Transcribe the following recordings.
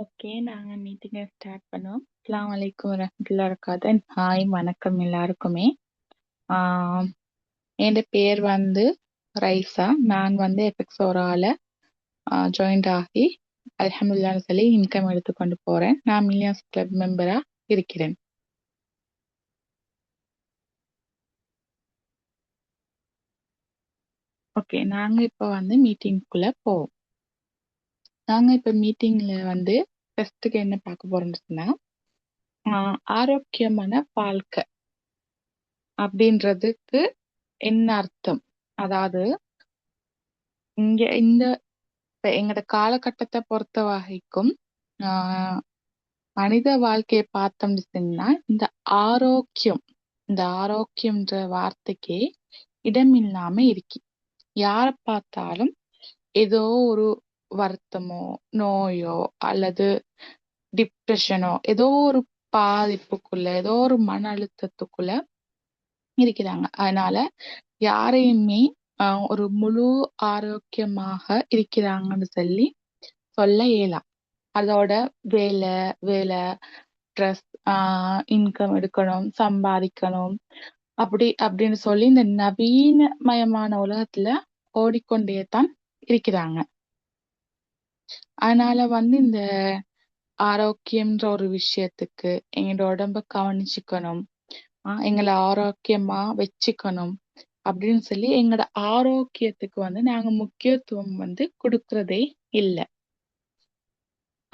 Okay. நாங்க மீட்டிங்க start பண்ணோம். அஸ்ஸலாமு அலைக்கும் வரஹ்மத்துல்லாஹி வபரகாத்துஹ். ஹாய், வணக்கம் எல்லாருக்குமே. ஆ என் பேர் வந்து ரைஸா. நான் வந்து எபிக்ஸோரால ஜாயின்ட் ஆகி அல்ஹம்துலில்லாஹ்னு சொல்லி இன்கம் எடுத்துக்கொண்டு போறேன். நான் மில்லியன்ஸ் கிளப் மெம்பரா இருக்கிறேன். ஓகே. நாங்க இப்ப வந்து மீட்டிங்குள்ள போவோம். நாங்க இப்ப மீட்டிங்ல வந்து ஃபர்ஸ்ட்டுக்கு என்ன பார்க்க போறோம்னு சொன்னா, ஆ ஆரோக்கியமான வாழ்க்கை அப்படின்றதுக்கு என்ன அர்த்தம்? அதாவது இந்த இப்ப எங்கட காலகட்டத்தை பொறுத்த வரைக்கும் ஆஹ் மனித வாழ்க்கையை பார்த்தோம்னு சொன்னா ஆரோக்கியம் இந்த ஆரோக்கியம்ன்ற வார்த்தைக்கே இடம் இல்லாம இருக்கு. யார பார்த்தாலும் ஏதோ ஒரு வருத்தமோ, நோயோ அல்லது டிப்ரெஷனோ, ஏதோ ஒரு பாதிப்புக்குள்ள, ஏதோ ஒரு மன அழுத்தத்துக்குள்ள இருக்கிறாங்க. அதனால யாரையுமே ஒரு முழு ஆரோக்கியமாக இருக்கிறாங்கன்னு சொல்லி சொல்ல இயலாம். அதோட வேலை வேலை ட்ரெஸ் இன்கம் எடுக்கணும், சம்பாதிக்கணும், அப்படின்னு சொல்லி இந்த நவீனமயமான உலகத்துல ஓடிக்கொண்டே தான் இருக்கிறாங்க. அதனால வந்து இந்த ஆரோக்கியம்ன்ற ஒரு விஷயத்துக்கு எங்களோட உடம்ப கவனிச்சுக்கணும், எங்களை ஆரோக்கியமா வச்சுக்கணும் அப்படின்னு சொல்லி எங்களோட ஆரோக்கியத்துக்கு வந்து நாங்க முக்கியத்துவம் வந்து கொடுக்கறதே இல்லை.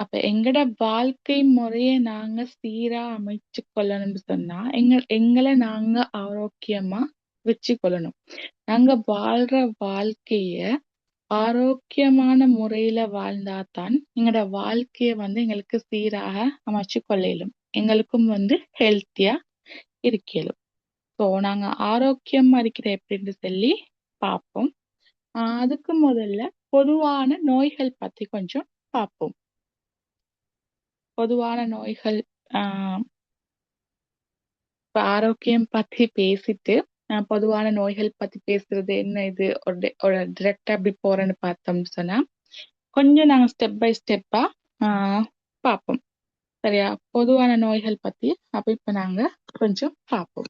அப்ப எங்கட வாழ்க்கை முறையை நாங்க சீரா அமைச்சு கொள்ளணும்னு சொன்னா எங்களை நாங்க ஆரோக்கியமா வச்சு கொள்ளணும். நாங்க வாழ்ற வாழ்க்கைய ஆரோக்கியமான முறையில வாழ்ந்தாதான் எங்களோட வாழ்க்கைய வந்து எங்களுக்கு சீராக அமைச்சு கொள்ள இயலும். எங்களுக்கும் வந்து ஹெல்த்தியா இருக்கலும். ஸோ நாங்க ஆரோக்கியமா இருக்கிற எப்படின்னு சொல்லி பார்ப்போம். அதுக்கு முதல்ல பொதுவான நோய்கள் பத்தி கொஞ்சம் பார்ப்போம். பொதுவான நோய்கள் இப்ப ஆரோக்கியம் பத்தி பேசிட்டு பொதுவான நோய்கள் பத்தி பேசுறது என்ன இது ஒரு டிரெக்டா அப்படி போறேன்னு பார்த்தோம்னு சொன்னா கொஞ்சம் நாங்க ஸ்டெப் பை ஸ்டெப்பா பார்ப்போம். சரியா? பொதுவான நோய்கள் பத்தி அப்ப இப்ப நாங்க கொஞ்சம் பார்ப்போம்.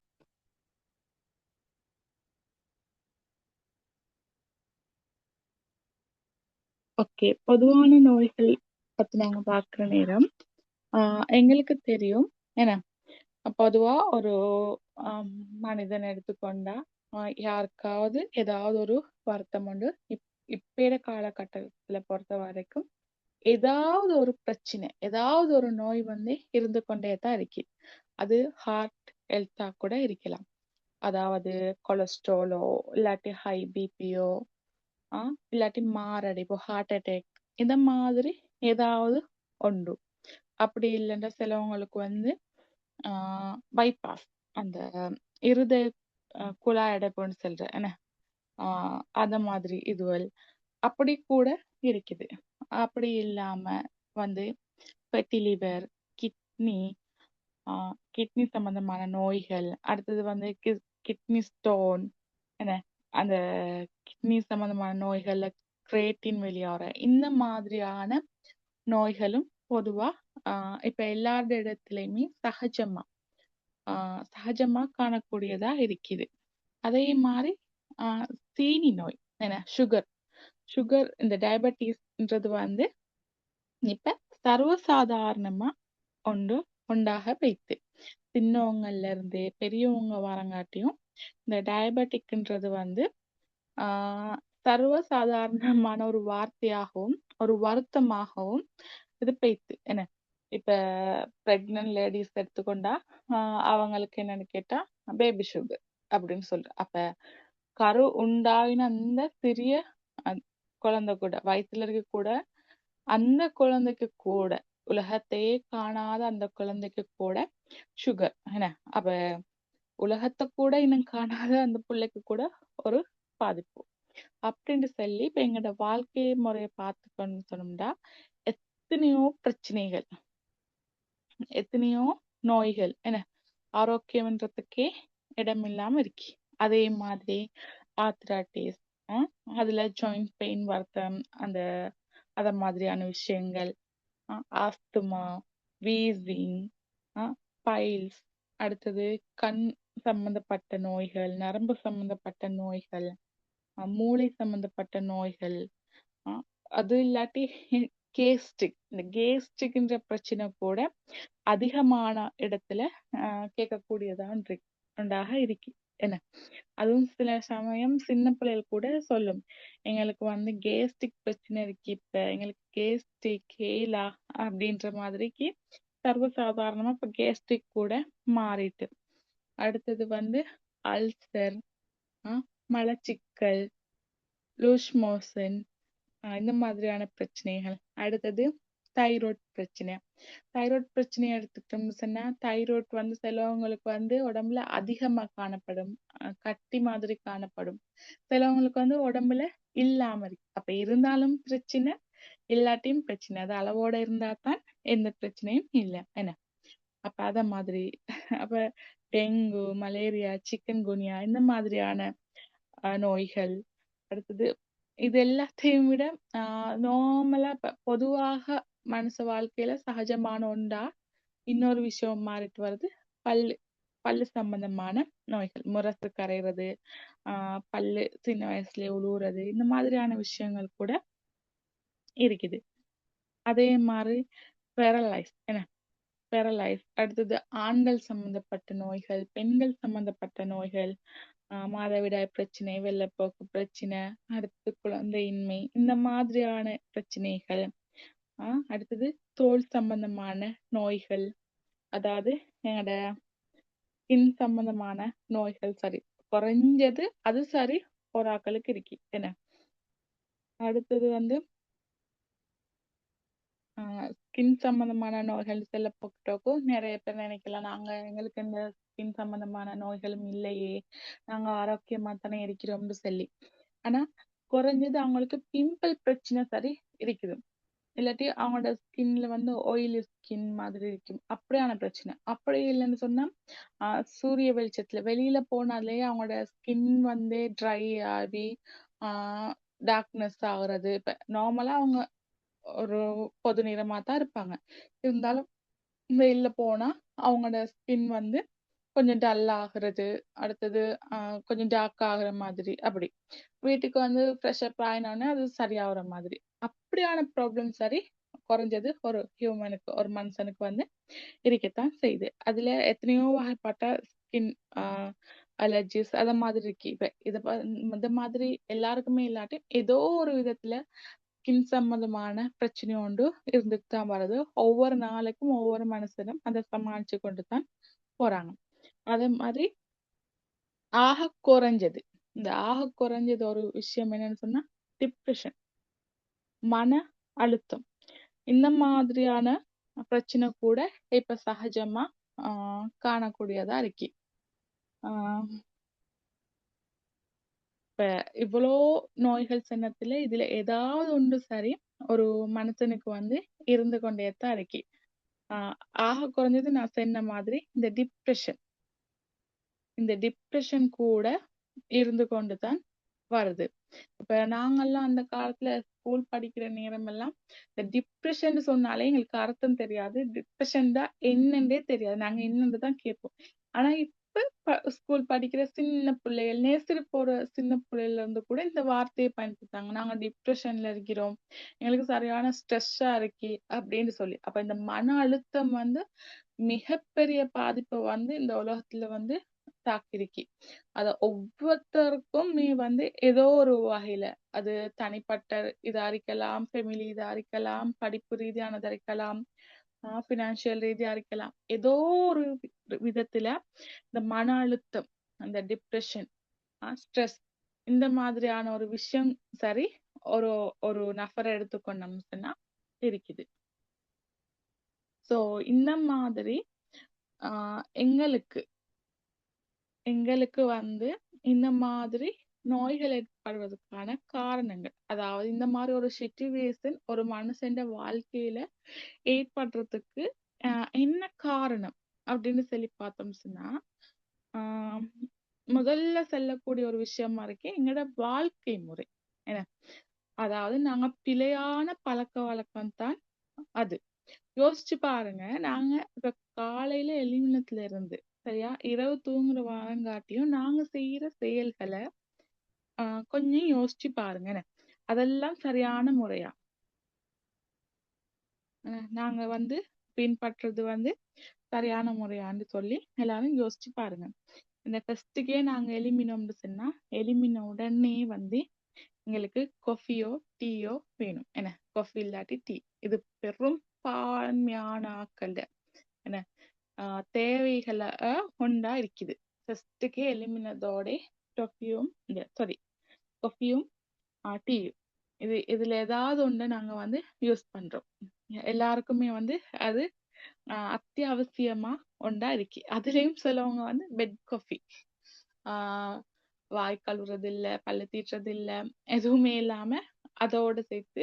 ஓகே. பொதுவான நோய்கள் பத்தி நாங்க பார்க்குற நேரம் எங்களுக்கு தெரியும் என்ன, பொதுவா ஒரு மனிதன் எடுத்துக்கொண்டா யாருக்காவது ஏதாவது ஒரு வருத்தம் உண்டு. இப்பேற காலகட்டத்துல பொறுத்த வரைக்கும் ஏதாவது ஒரு பிரச்சனை, ஏதாவது ஒரு நோய் வந்து இருந்து கொண்டே தான் இருக்கு. அது ஹார்ட் ஹெல்த்தா கூட இருக்கலாம். அதாவது கொலஸ்ட்ராலோ இல்லாட்டி ஹை பிபியோ இல்லாட்டி மாரடைப்பு, ஹார்ட் அட்டாக், இந்த மாதிரி ஏதாவது உண்டு. அப்படி இல்லைன்னா சிலவங்களுக்கு வந்து பைபாஸ், அந்த இருதய குழாய் அடைப்புன்னு சொல்றேன் என்ன, அந்த மாதிரி இதுவல் அப்படி கூட இருக்குது. அப்படி இல்லாம வந்து ஃபெட்டி லிவர், கிட்னி கிட்னி சம்பந்தமான நோய்கள், அடுத்தது வந்து கிட்னி ஸ்டோன் என்ன, அந்த கிட்னி சம்பந்தமான நோய்கள்ல கிரேட்டின் வெளியாகிற இந்த மாதிரியான நோய்களும் பொதுவா இப்ப எல்லாரோட இடத்துலயுமே சகஜமா காணக்கூடியதா இருக்குது. அதே மாதிரி சீனி நோய் என்ன, சுகர் இந்த டயபெட்டிஸ்ன்றது வந்து இப்ப சர்வசாதாரணமா உண்டாக போயிட்டு சின்னவங்கள்ல இருந்து பெரியவங்க வரங்காட்டியும் இந்த டயபெட்டிக்ன்றது வந்து ஆஹ் சர்வசாதாரணமான ஒரு வார்த்தையாகவும் ஒரு வருத்தமாகவும் இது போயிட்டு என்ன. இப்ப பிரெக்னன்ட் லேடிஸ் எடுத்துக்கொண்டா அவங்களுக்கு என்னன்னு கேட்டா பேபி சுகர் அப்படின்னு சொல்ற. அப்ப கரு உண்டாயின அந்த சிறிய குழந்தை கூட, வயிற்றுல இருக்க கூட, அந்த குழந்தைக்கு கூட, உலகத்தையே காணாத அந்த குழந்தைக்கு கூட சுகர் என்ன. அப்ப உலகத்தை கூட இன்னும் காணாத அந்த பிள்ளைக்கு கூட ஒரு பாதிப்பு அப்படின்னு சொல்லி இப்ப எங்களோட வாழ்க்கை முறையை பார்த்துக்கணும்னு சொன்னோம்னா எத்தனையோ பிரச்சனைகள், எத்தனையோ நோய்கள் என்ன ஆரோக்கியம்ன்றதுக்கே இடம் இல்லாம இருக்கு. அதே மாதிரி ஆர்த்ரைட்டிஸ், அதுல ஜாயிண்ட் பெயின், வருத்தம், அத மாதிரியான விஷயங்கள், ஆஸ்துமா, வீசிங், பைல்ஸ், அடுத்தது கண் சம்பந்தப்பட்ட நோய்கள், நரம்பு சம்பந்தப்பட்ட நோய்கள், மூளை சம்பந்தப்பட்ட நோய்கள், அஹ் அது இல்லாட்டி கேஸ்ட்ரிக். இந்த கேஸ்ட்ரிக்ன்ற பிரச்சனை கூட அதிகமான இடத்துல கேட்கக்கூடியதான் உண்டாக இருக்கு. என்ன, அதுவும் சில சமயம் சின்ன பிள்ளைகள் கூட சொல்லும், எங்களுக்கு வந்து கேஸ்ட்ரிக் பிரச்சனை இருக்கு, இப்ப எங்களுக்கு கேஸ்ட்ரிக் கேலா அப்படின்ற மாதிரிக்கு சர்வசாதாரணமா இப்ப கேஸ்ட்ரிக் கூட மாறிட்டு. அடுத்தது வந்து அல்சர், மலச்சிக்கல், லூஸ் மோஷன், இந்த மாதிரியான பிரச்சனைகள். அடுத்தது தைராய்டு பிரச்சனை. தைராய்டு பிரச்சனையை எடுத்துக்கிட்டோம்னு சொன்னா, தைராய்டு வந்து சிலவங்களுக்கு வந்து உடம்புல அதிகமா காணப்படும், கட்டி மாதிரி காணப்படும். சிலவங்களுக்கு வந்து உடம்புல இல்லாம இருக்கு. அப்ப இருந்தாலும் பிரச்சனை, இல்லாட்டியும் பிரச்சனை. அது அளவோட இருந்தா தான் எந்த பிரச்சனையும் இல்லை. என்ன, அப்ப அத மாதிரி அப்ப டெங்கு, மலேரியா, சிக்கன் குனியா இந்த மாதிரியான நோய்கள். அடுத்தது இது எல்லாத்தையும் விட நார்மலா பொதுவாக மனுஷ வாழ்க்கையில சகஜமான ஒன்றா இன்னொரு விஷயம் மாறிட்டு வருது, பல்லு பல்லு சம்பந்தமான நோய்கள். முரசு கரைகிறது, பல்லு சின்ன வயசுலயே உழுவுறது, இந்த மாதிரியான விஷயங்கள் கூட இருக்குது. அதே மாதிரி பெரலைஸ், என்ன, பெரலைஸ். அடுத்தது ஆண்கள் சம்பந்தப்பட்ட நோய்கள், பெண்கள் சம்பந்தப்பட்ட நோய்கள், மாதவிடாய் பிரச்சனை, வெள்ளப்போக்கு பிரச்சனை, அடுத்து குழந்தையின்மை, இந்த மாதிரியான பிரச்சனைகள். அடுத்தது தோல் சம்பந்தமான நோய்கள், அதாவது என்னோட ஸ்கின் சம்பந்தமான நோய்கள். சரி, குறைஞ்சது அது சரி ஒரு ஆக்களுக்கு இருக்கு. என்ன, அடுத்தது வந்து ஸ்கின் சம்பந்தமான நோய்கள் செல்ல போக்கிட்டோக்கும் நிறைய பேர் நினைக்கலாம், நாங்க எங்களுக்கு இந்த ஸ்கின் சம்பந்தமான நோய்களும் இல்லையே, நாங்க ஆரோக்கியமா தானே இருக்கிறோம்னு சொல்லி. ஆனா குறைஞ்சது அவங்களுக்கு பிம்பிள் பிரச்சனை சரி இருக்குது, இல்லாட்டி அவங்களோட ஸ்கின்ல வந்து ஆயிலி ஸ்கின் மாதிரி இருக்கும், அப்படியான பிரச்சனை. அப்படி இல்லைன்னு சொன்னா சூரிய வெளிச்சத்துல வெளியில போனாலே அவங்களோட ஸ்கின் வந்து ட்ரை ஆகி டார்க்னஸ் ஆகுறது. இப்ப நார்மலா அவங்க ஒரு பொது நிறமா தான் இருப்பாங்க, இருந்தாலும் வெயில்ல போனா அவங்களோட ஸ்கின் வந்து கொஞ்சம் டல் ஆகுறது, அடுத்தது கொஞ்சம் டார்க் ஆகுற மாதிரி. அப்படி வீட்டுக்கு வந்து ஃப்ரெஷ் அப் ஆயினோடனே அது சரியாகிற மாதிரி. அப்படியான ப்ராப்ளம் சரி குறைஞ்சது ஒரு ஹியூமனுக்கு, ஒரு மனுஷனுக்கு வந்து இருக்கத்தான் செய்யுது. அதுல எத்தனையோ வகைப்பட்ட ஸ்கின் அலர்ஜிஸ் அத மாதிரி இருக்கு. இப்ப இந்த மாதிரி எல்லாருக்குமே இல்லாட்டி ஏதோ ஒரு விதத்துல ஸ்கின் சம்பந்தமான பிரச்சனை உண்டு இருந்துட்டு தான் வருது. ஒவ்வொரு நாளைக்கும் ஒவ்வொரு மனுஷனும் அதை சமாளிச்சு கொண்டு தான் போறாங்க. அதே மாதிரி ஆக குறைஞ்சது ஒரு விஷயம் என்னன்னு சொன்னா டிப்ரெஷன், மன அழுத்தம். இந்த மாதிரியான பிரச்சனை கூட இப்ப சகஜமா காணக்கூடியதா இருக்கு. ஆஹ் இப்ப இவ்வளோ நோய்கள் சின்னத்துல இதுல ஏதாவது ஒன்று சரி ஒரு மனுஷனுக்கு வந்து இருந்து கொண்டே தான் இருக்கு. ஆஹ் ஆக குறைஞ்சது நான் சொன்ன மாதிரி இந்த டிப்ரெஷன் கூட இருந்து கொண்டுதான் வருது. இப்ப நாங்கெல்லாம் அந்த காலத்துல ஸ்கூல் படிக்கிற நேரம் எல்லாம் இந்த டிப்ரெஷன் சொன்னாலே எங்களுக்கு அர்த்தம் தெரியாது, டிப்ரெஷன் தான் என்னன்னே தெரியாது, நாங்க என்னன்னு தான் கேட்போம். ஆனா இப்ப ஸ்கூல் படிக்கிற சின்ன பிள்ளைகள், நேசரி போற சின்ன பிள்ளைல இருந்து கூட இந்த வார்த்தையை பயன்படுத்தாங்க, நாங்க டிப்ரெஷன்ல இருக்கிறோம், எங்களுக்கு சரியான ஸ்ட்ரெஸ்ஸா இருக்கு அப்படின்னு சொல்லி. அப்ப இந்த மன அழுத்தம் வந்து மிகப்பெரிய பாதிப்பை வந்து இந்த உலகத்துல வந்து தாக்கிருக்கு. அத ஒவ்வொருத்தருக்கும் நீ வந்து ஏதோ ஒரு வகையில, அது தனிப்பட்ட இதா இருக்கலாம், ஃபெமிலி இதா இருக்கலாம், படிப்பு ரீதியானதா இருக்கலாம், பினான்சியல் ரீதியா இருக்கலாம், ஏதோ ஒரு விதத்துல இந்த மன அழுத்தம், அந்த டிப்ரெஷன், ஸ்ட்ரெஸ், இந்த மாதிரியான ஒரு விஷயம் சரி ஒரு ஒரு நபரை எடுத்துக்கொண்டோம்னு சொன்னா இருக்குது. சோ இந்த மாதிரி எங்களுக்கு எங்களுக்கு வந்து இந்த மாதிரி நோய்கள் ஏற்படுவதற்கான காரணங்கள், அதாவது இந்த மாதிரி ஒரு சிச்சுவேஷன் ஒரு மனுஷன் வாழ்க்கையில ஏற்படுறதுக்கு என்ன காரணம் அப்படின்னு சொல்லி பார்த்தோம் சொன்னா, ஆஹ் முதல்ல செல்லக்கூடிய ஒரு விஷயமா இருக்கு எங்களோட வாழ்க்கை முறை. என்ன, அதாவது நாங்க பிழையான பழக்க வழக்கம் தான் அது. யோசிச்சு பாருங்க. நாங்க இப்ப காலையில எழும்பினத்துல இருந்து சரியா, இரவு தூங்குற வாரங்காட்டியும் நாங்க செய்யற செயல்கள கொஞ்சம் யோசிச்சு பாருங்க என்ன. அதெல்லாம் சரியான முறையா? நாங்க வந்து பின்பற்றது வந்து சரியான முறையான்னு சொல்லி எல்லாரும் யோசிச்சு பாருங்க. இந்த ஃபர்ஸ்ட்டுக்கே நாங்க எழும்பினோம்னு சொன்னா, எழும்பின உடனே வந்து எங்களுக்கு காஃபியோ, டீயோ வேணும். என்ன? காஃபி இல்லாட்டி டீ. இது பெரும்பான்மையான ஆட்கள்ட என்ன தேவைகள ஒன்றா இருக்குது. ஃபர்ஸ்ட்டுக்கே எழும்பினதோட டொஃபியும் இல்ல சாரி காஃபியும் டீயும். இதுல ஏதாவது ஒண்ணு நாங்க வந்து யூஸ் பண்றோம். எல்லாருக்குமே வந்து அது அத்தியாவசியமா ஒன்றா இருக்கு. அதுலயும் சிலவங்க வந்து பெட் காஃபி வாய் கழுவுறது இல்ல, பல்லு தேய்ச்சது இல்ல, எதுவுமே இல்லாம அதோட சேர்த்து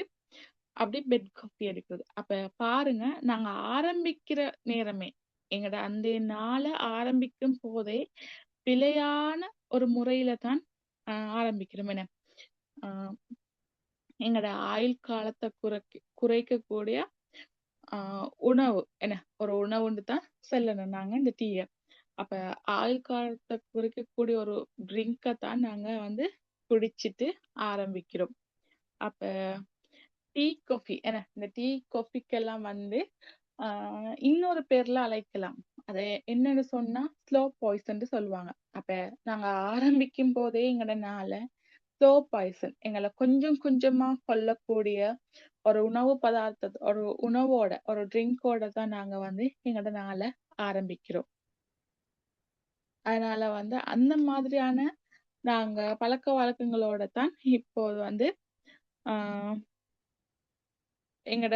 அப்படி பெட் காஃபி எடுக்குது. அப்ப பாருங்க, நாங்க ஆரம்பிக்கிற நேரமே எங்கட அந்த நாள ஆரம்பிக்கும் போதே பிழையான ஒரு முறையில தான் ஆரம்பிக்கிறோம் என்ன. ஆஹ் எங்கட ஆயுள் காலத்தை குறைக்கக்கூடிய உணவு என்ன ஒரு உணவுன்னு தான் சொல்லணும் நாங்க இந்த டீய. அப்ப ஆயுள் காலத்தை குறைக்கக்கூடிய ஒரு ட்ரிங்கை தான் நாங்க வந்து குடிச்சிட்டு ஆரம்பிக்கிறோம். அப்ப டீ காஃபி என்ன இந்த டீ காஃபிக்கெல்லாம் வந்து இன்னொரு பேர்ல அழைக்கலாம். அது என்னன்னு சொன்னா ஸ்லோ பாய்சன் சொல்லுவாங்க. அப்ப நாங்க ஆரம்பிக்கும் போதே எங்கடனால ஸ்லோ பாய்சன் எங்களை கொஞ்சம் கொஞ்சமா கொல்லக்கூடிய ஒரு உணவு பதார்த்த ஒரு உணவோட ஒரு ட்ரிங்கோட தான் நாங்க வந்து எங்களோட நாளை ஆரம்பிக்கிறோம். அதனால வந்து அந்த மாதிரியான நாங்க பழக்க வழக்கங்களோட தான் இப்போது வந்து ஆஹ் எங்கட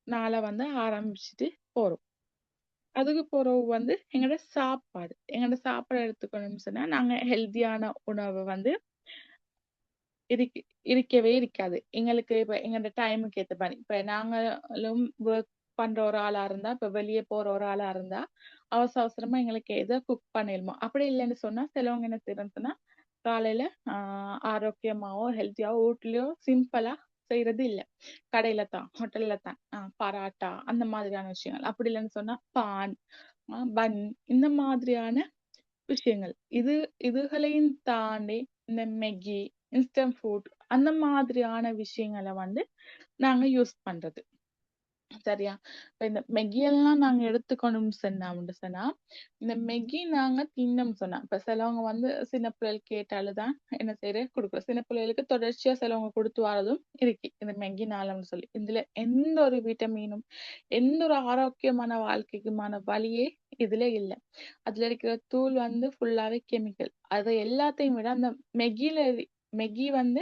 நாளை வந்து ஆரம்பிச்சுட்டு போறோம். அதுக்கு பிறகு வந்து எங்கட சாப்பாடு எடுத்துக்கணும்னு சொன்னா நாங்க ஹெல்தியான உணவை வந்து இருக்கு இருக்கவே இருக்காது. எங்களுக்கு இப்ப எங்களோட டைமுக்கு ஏத்த மாதிரி இப்ப நாங்களும் ஒர்க் பண்ற ஒரு ஆளா இருந்தா, இப்ப வெளியே போற ஒரு ஆளா இருந்தா அவசர அவசரமா எங்களுக்கு எதை குக் பண்ணிடணுமோ அப்படி இல்லைன்னு சொன்னா சிலவங்க என்ன செய்யறோம்னு சொன்னா காலையில ஆரோக்கியமாவோ ஹெல்த்தியாவோ வீட்லயோ சிம்பிளா செய்யறது இல்ல. கடையில தான் ஹோட்டல்ல தான் பராட்டா அந்த மாதிரியான விஷயங்கள். அப்படி இல்லைன்னு சொன்னா பான் பன் இந்த மாதிரியான விஷயங்கள். இதுகளையும் தாண்டி இந்த மேகி, இன்ஸ்டன்ட் ஃபுட் அந்த மாதிரியான விஷயங்களை வந்து நாங்க யூஸ் பண்றது. சரியா? இப்ப இந்த மேகி எல்லாம் நாங்க எடுத்துக்கணும்னு சொன்னா இந்த மேகி நாங்க தின்னோம்னு சொன்னா இப்ப சிலவங்க வந்து சின்ன பிள்ளைகள் கேட்டாலுதான் என்ன செய்யற கொடுக்குறோம். சின்ன பிள்ளைகளுக்கு தொடர்ச்சியா சிலவங்க கொடுத்து வரதும் இருக்கு இந்த மேகி நாளம்னு சொல்லி. இதுல எந்த ஒரு விட்டமினும் எந்த ஒரு ஆரோக்கியமான வாழ்க்கைக்குமான வழியே இதுல இல்ல. அதுல இருக்கிற தூள் வந்து ஃபுல்லாவே கெமிக்கல். அது எல்லாத்தையும் விட அந்த மெகி வந்து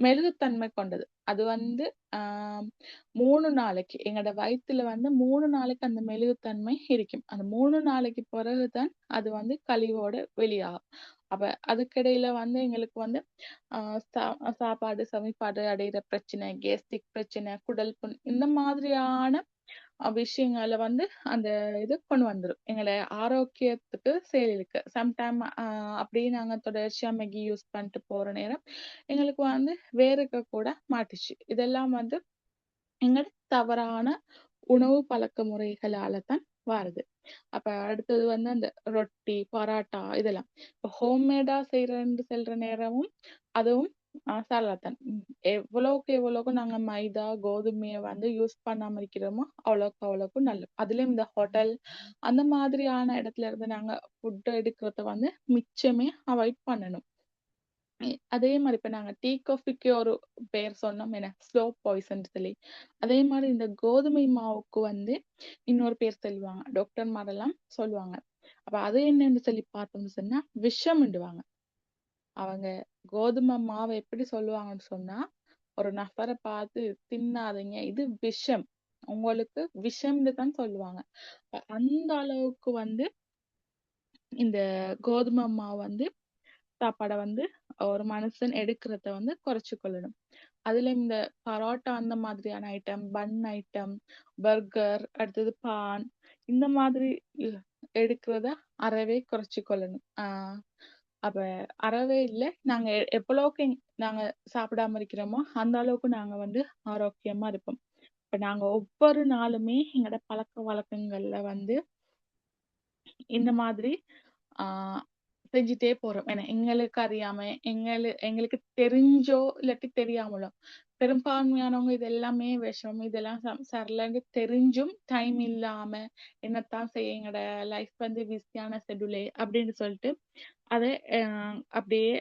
மெழுகுத்தன்மை கொண்டது. அது வந்து ஆஹ் 3 நாளைக்கு எங்களோட வயித்துல வந்து 3 நாளைக்கு அந்த மெழுகுத்தன்மை இருக்கும். அந்த 3 நாளைக்கு பிறகுதான் அது வந்து கழிவோட வெளியாகும். அப்ப அதுக்கிடையில வந்து எங்களுக்கு வந்து சாப்பாடு செமிப்பாடு அடையிற பிரச்சனை, கேஸ்ட்ரிக் பிரச்சனை, குடல் புண் இந்த மாதிரியான விஷயங்கள வந்து அந்த இது கொண்டு வந்துரும். எங்களை ஆரோக்கியத்துக்கு செயலிழக்க சம்டைம் அப்படியே நாங்க தொடர்ச்சியா மேகி யூஸ் பண்ணிட்டு போற நேரம் எங்களுக்கு வந்து வேர்க்க கூட மாட்டுச்சு. இதெல்லாம் வந்து எங்களோட தவறான உணவு பழக்க முறைகளால தான் வருது. அப்ப அடுத்தது வந்து அந்த ரொட்டி, பராட்டா இதெல்லாம் இப்ப ஹோம்மேடா செய்யறேன்னு சொல்ற நேரமும் அதுவும் சரளத்தான். எவ்வளவுக்கு நாங்க மைதா, கோதுமையை வந்து யூஸ் பண்ணாம இருக்கிறோமோ அவ்வளவுக்கு நல்லது. அதுலயும் இந்த ஹோட்டல் அந்த மாதிரியான இடத்துல இருந்து நாங்க ஃபுட் எடுக்கிறத வந்து மிச்சமே அவாய்ட் பண்ணணும். அதே மாதிரி இப்ப நாங்க டீ காஃபிக்கு ஒரு பேர் சொன்னோம் என்ன ஸ்லோ பாய்சன் சொல்லி. அதே மாதிரி இந்த கோதுமை மாவுக்கு வந்து இன்னொரு பேர் சொல்லுவாங்க. டாக்டர் மாரெல்லாம் சொல்லுவாங்க. அப்ப அது என்னன்னு சொல்லி பார்த்தோம்னு சொன்னா விஷம்ண்டுவாங்க. அவங்க கோதுமை மாவை எப்படி சொல்லுவாங்கன்னு சொன்னா ஒரு நபரை பார்த்து தின்னாதீங்க இது விஷம், உங்களுக்கு விஷம்னு தான் சொல்லுவாங்க. அந்த அளவுக்கு வந்து இந்த கோதுமை மாவு வந்து சாப்பாடை வந்து ஒரு மனுஷன் எடுக்கிறத வந்து குறைச்சு கொள்ளணும். அதுல இந்த பரோட்டா அந்த மாதிரியான ஐட்டம், பன் ஐட்டம், பர்கர், அடுத்தது பான் இந்த மாதிரி எடுக்கிறத அறவே குறைச்சு கொள்ளணும். அப்ப அறவே இல்லை, நாங்க எவ்வளவுக்கு நாங்க சாப்பிடாம இருக்கிறோமோ அந்த அளவுக்கு நாங்க வந்து ஆரோக்கியமா இருப்போம். இப்ப நாங்க ஒவ்வொரு நாளுமே எங்களோட பழக்கவழக்கங்கள்ல வந்து இந்த மாதிரி ஆ செஞ்சுட்டே போறோம். ஏன்னா எங்களுக்கு அறியாம, எங்களுக்கு தெரிஞ்சோ இல்லாட்டி தெரியாமலோ, பெரும்பான்மையானவங்க இது எல்லாமே விஷம், இதெல்லாம் சரியில்லன்னு தெரிஞ்சும் டைம் இல்லாம, என்னத்தான் செய்ய எங்களோட லைஃப் வந்து பிஸியான ஷெட்யூலே அப்படின்னு சொல்லிட்டு அத அ அப்படியே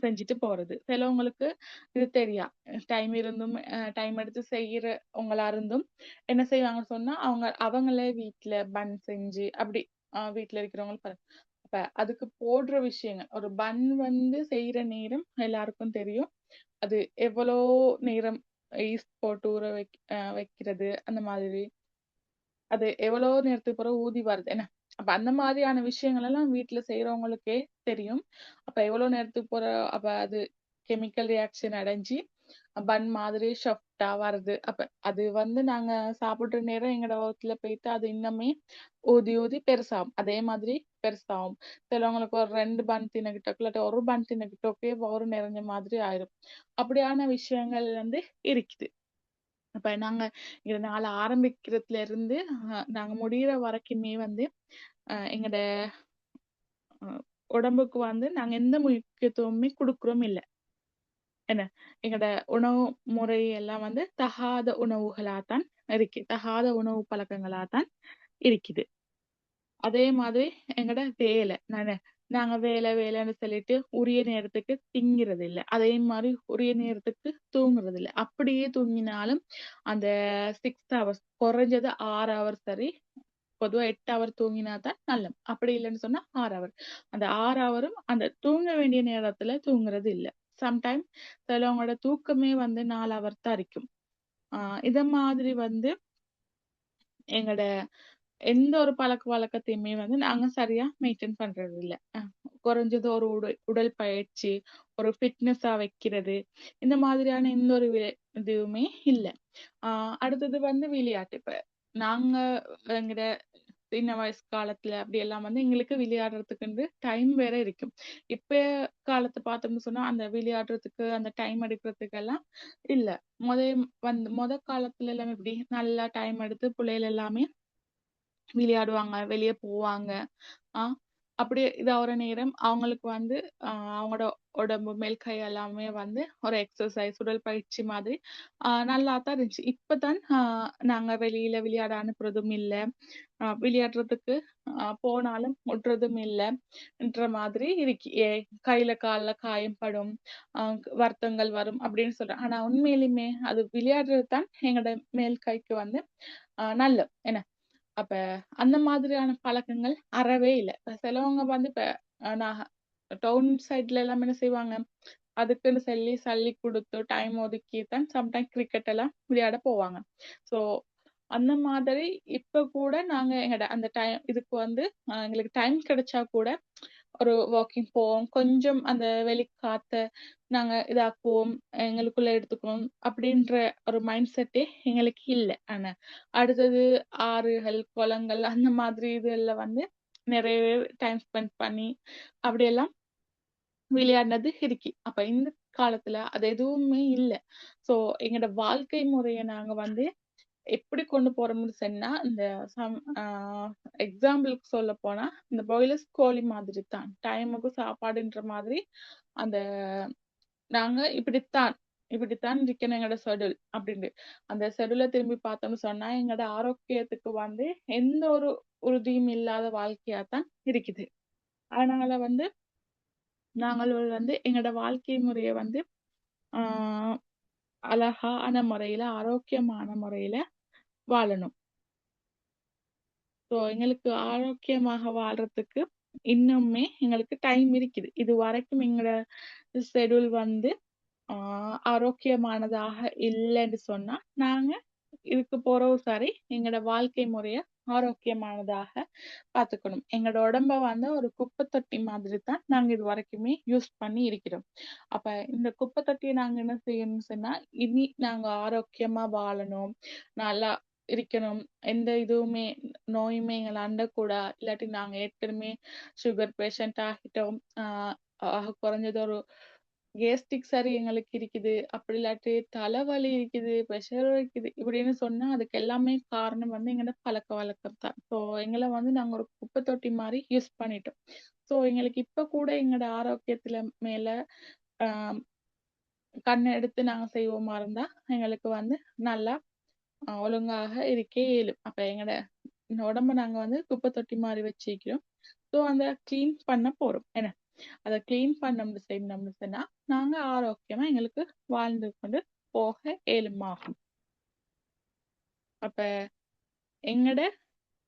செஞ்சுட்டு போறது. சிலவங்களுக்கு இது தெரியா. டைம் இருந்தும் டைம் எடுத்து செய்யறவங்களா இருந்தும் என்ன செய்வாங்கன்னு சொன்னா, அவங்களே வீட்ல பன் செஞ்சு அப்படி வீட்ல இருக்கிறவங்களுக்கு அப்ப அதுக்கு போடுற விஷயங்கள் ஒரு பன் வந்து செய்யற நேரம் எல்லாருக்கும் தெரியும். அது எவ்வளோ நேரம் ஈஸ்ட் போட்டு ஊற வைக்கிறது அந்த மாதிரி. அது எவ்வளோ நேரத்துக்கு பிறகு ஊதி வருது என்ன? அப்ப அந்த மாதிரியான விஷயங்கள் எல்லாம் வீட்ல செய்றவங்களுக்கே தெரியும். அப்ப எவ்வளோ நேரத்துக்கு அப்ப அது கெமிக்கல் ரியாக்ஷன் அடைஞ்சு பன் மாதிரி சாஃப்ட்டா வருது. அப்ப அது வந்து நாங்க சாப்பிடுற நேரம் எங்கட வயித்துல போயிட்டு அது இன்னுமே ஊதி ஊதி பெருசாகும். அதே மாதிரி பெருசாகும். சிலவங்களுக்கு ஒரு 2 பன் தின்னுகிட்டோ இல்லாட்டி ஒரு பன் தின்னுகிட்டோக்கே வயிறு நிறைஞ்ச மாதிரி ஆயிரும். அப்படியான விஷயங்கள் வந்து இருக்குது. அப்ப நாங்க இந்த நாள் ஆரம்பிக்கிறதுல இருந்து நாங்க முடியிற வரைக்குமே வந்து எங்கட அ உடம்புக்கு வந்து நாங்க எந்த முக்கியத்துவமுமே குடுக்குறோம் இல்ல. என்ன எங்கட உணவு முறை எல்லாம் வந்து தகாத உணவுகளாத்தான் இருக்கு. தகாத உணவு பழக்கங்களாத்தான் இருக்குது. அதே மாதிரி எங்கட வேலை நாங்க வேலைன்னு சொல்லிட்டு உரிய நேரத்துக்கு திங்கிறது இல்ல. அதே மாதிரி உரிய நேரத்துக்கு தூங்குறது இல்ல. அப்படியே தூங்கினாலும் அந்த 6 ஹவர்ஸ் குறைஞ்சது 6 ஹவர்ஸ் சரி. பொதுவா 8 ஹவர் தூங்கினா தான் நல்லது. அப்படி இல்லன்னு சொன்னா 6 ஹவர். அந்த 6 ஹவரும் அந்த தூங்க வேண்டிய நேரத்துல தூங்குறது இல்ல. சம்டைம் சிலவங்களோட தூக்கமே வந்து 4 ஹவர் தான் இருக்கும். ஆ இத மாதிரி வந்து எங்கட எந்த ஒரு பழக்கவழக்கத்தையுமே வந்து நாங்க சரியா மெயின்டெயின் பண்றது இல்ல. குறைஞ்சது ஒரு உடல் பயிற்சி, ஒரு ஃபிட்னஸா வைக்கிறது, இந்த மாதிரியான எந்த ஒரு இதுவுமே இல்ல. அடுத்தது வந்து விளையாட்டு. இப்ப நாங்க எங்கட சின்ன வயசு காலத்துல அப்படியெல்லாம் வந்து எங்களுக்கு விளையாடுறதுக்குன்னு டைம் வேற இருக்கும். இப்ப காலத்த பார்த்தோம்னு சொன்னா, அந்த விளையாடுறதுக்கு, அந்த டைம் எடுக்கிறதுக்கெல்லாம் இல்ல. மொத மொத காலத்துல எல்லாம் எப்படி நல்லா டைம் எடுத்து புள்ளைகள் எல்லாமே விளையாடுவாங்க, வெளிய போவாங்க. ஆ அப்படியே இதாவுற நேரம் அவங்களுக்கு வந்து அவங்களோட உடம்பு மேல் கை எல்லாமே வந்து ஒரு எக்ஸர்சைஸ் உடற்பயிற்சி மாதிரி நல்லாத்தான் இருந்துச்சு. இப்பதான் நாங்க வெளியில விளையாட அனுப்புறதும் இல்ல. விளையாடுறதுக்கு போனாலும் விடுறதும் இல்லன்ற மாதிரி இருக்கு. கையில கால்ல காயம் படும், வருத்தங்கள் வரும் அப்படின்னு சொல்றேன். ஆனா உண்மையிலுமே அது விளையாடுறது தான் எங்களோட மேல் கைக்கு வந்து நல்லது. என்ன அப்ப அந்த மாதிரியான பழக்கங்கள் அறவே இல்ல. இப்ப சிலவங்க வந்து இப்ப நான் டவுன் சைட்ல எல்லாம் என்ன செய்வாங்க, அதுக்குன்னு சல்லி குடுத்து டைம் ஒதுக்கி தான் சம்டைம் கிரிக்கெட் எல்லாம் விளையாட போவாங்க. சோ அந்த மாதிரி இப்ப கூட நாங்க எங்கட அந்த இதுக்கு வந்து எங்களுக்கு டைம் கிடைச்சா கூட ஒரு வாக்கிங் போவோம். கொஞ்சம் அந்த வெளிக்காத்த நாங்க இதாக்குவோம், எங்களுக்குள்ள எடுத்துக்குவோம் அப்படின்ற ஒரு மைண்ட் செட்டே எங்களுக்கு இல்ல. ஆனா அடுத்தது ஆறுகள், குளங்கள் அந்த மாதிரி இதுல வந்து நிறையவே டைம் ஸ்பெண்ட் பண்ணி அப்படியெல்லாம் விளையாடினது இருக்கு. அப்ப இந்த காலத்துல அது எதுவுமே இல்ல. சோ எங்களோட வாழ்க்கை முறைய நாங்க வந்து எப்படி கொண்டு போறோம்னு சொன்னா, இந்த சம் ஆ எக்ஸாம்பிளுக்கு சொல்லப்போனா, இந்த பாய்லர்ஸ் கோழி மாதிரி தான். டைமுக்கு சாப்பாடுன்ற மாதிரி அந்த நாங்க இப்படித்தான் இருக்கணும் எங்களோட ஷெட்யூல் அப்படின்னு. அந்த ஷெட்யூல திரும்பி பார்த்தோம்னு சொன்னா, எங்களோட ஆரோக்கியத்துக்கு வந்து எந்த ஒரு உறுதியும் இல்லாத வாழ்க்கையாத்தான் இருக்குது. அதனால வந்து நாங்கள் வந்து எங்களோட வாழ்க்கை முறைய வந்து ஆ அழகான முறையில, ஆரோக்கியமான முறையில வாழணும். எங்களுக்கு ஆரோக்கியமாக வாழ்றதுக்கு இன்னுமே எங்களுக்கு டைம் இருக்குது. இதுவரைக்கும் எங்களோட ஷெட்யூல் வந்து ஆ ஆரோக்கியமானதாக இல்லன்னு சொன்னா, நாங்க இதுக்கு போறவும் சரி, எங்களோட வாழ்க்கை முறைய ஆரோக்கியமானதாக பார்த்துக்கணும். எங்களோட உடம்ப வந்து ஒரு குப்பை தொட்டி மாதிரி தான் நாங்க இதுவரைக்குமே யூஸ் பண்ணி இருக்கிறோம். அப்ப இந்த குப்பை தொட்டிய நாங்க என்ன செய்யணும்னு சொன்னா, இனி நாங்க ஆரோக்கியமா வாழணும், நல்லா இருக்கணும், எந்த இதுவுமே நோயுமே எங்கள அண்டக்கூடாது. இல்லாட்டி நாங்க ஏற்கனவே சுகர் பேஷண்ட் ஆகிட்டோம். ஆக குறைஞ்சது ஒரு கேஸ்ட்ரிக் சரி எங்களுக்கு இருக்குது. அப்படி இல்லாட்டி தலைவலி இருக்குது, பிரஷர் இருக்குது இப்படின்னு சொன்னா, அதுக்கு எல்லாமே காரணம் வந்து எங்களோட பழக்கவழக்கம் தான். ஸோ எங்கள வந்து நாங்க ஒரு குப்பை தொட்டி மாரி யூஸ் பண்ணிட்டோம். ஸோ எங்களுக்கு இப்ப கூட எங்களோட ஆரோக்கியத்துல மேல அ கண் எடுத்து நாங்க செய்வோமா இருந்தா, எங்களுக்கு வந்து நல்லா ஒழுங்காக இருக்க இயலும். அப்ப எங்களோட உடம்ப நாங்க வந்து குப்பை தொட்டி மாரி வச்சிருக்கிறோம். ஸோ அந்த கிளீன் பண்ண போறோம். என்ன? அத கிளீன் பண்ணோம்னு செய்தோம்னு சொன்னா, நாங்க ஆரோக்கியமா எங்களுக்கு வாழ்ந்து கொண்டு போக இயலுமாகும். அப்ப எங்கட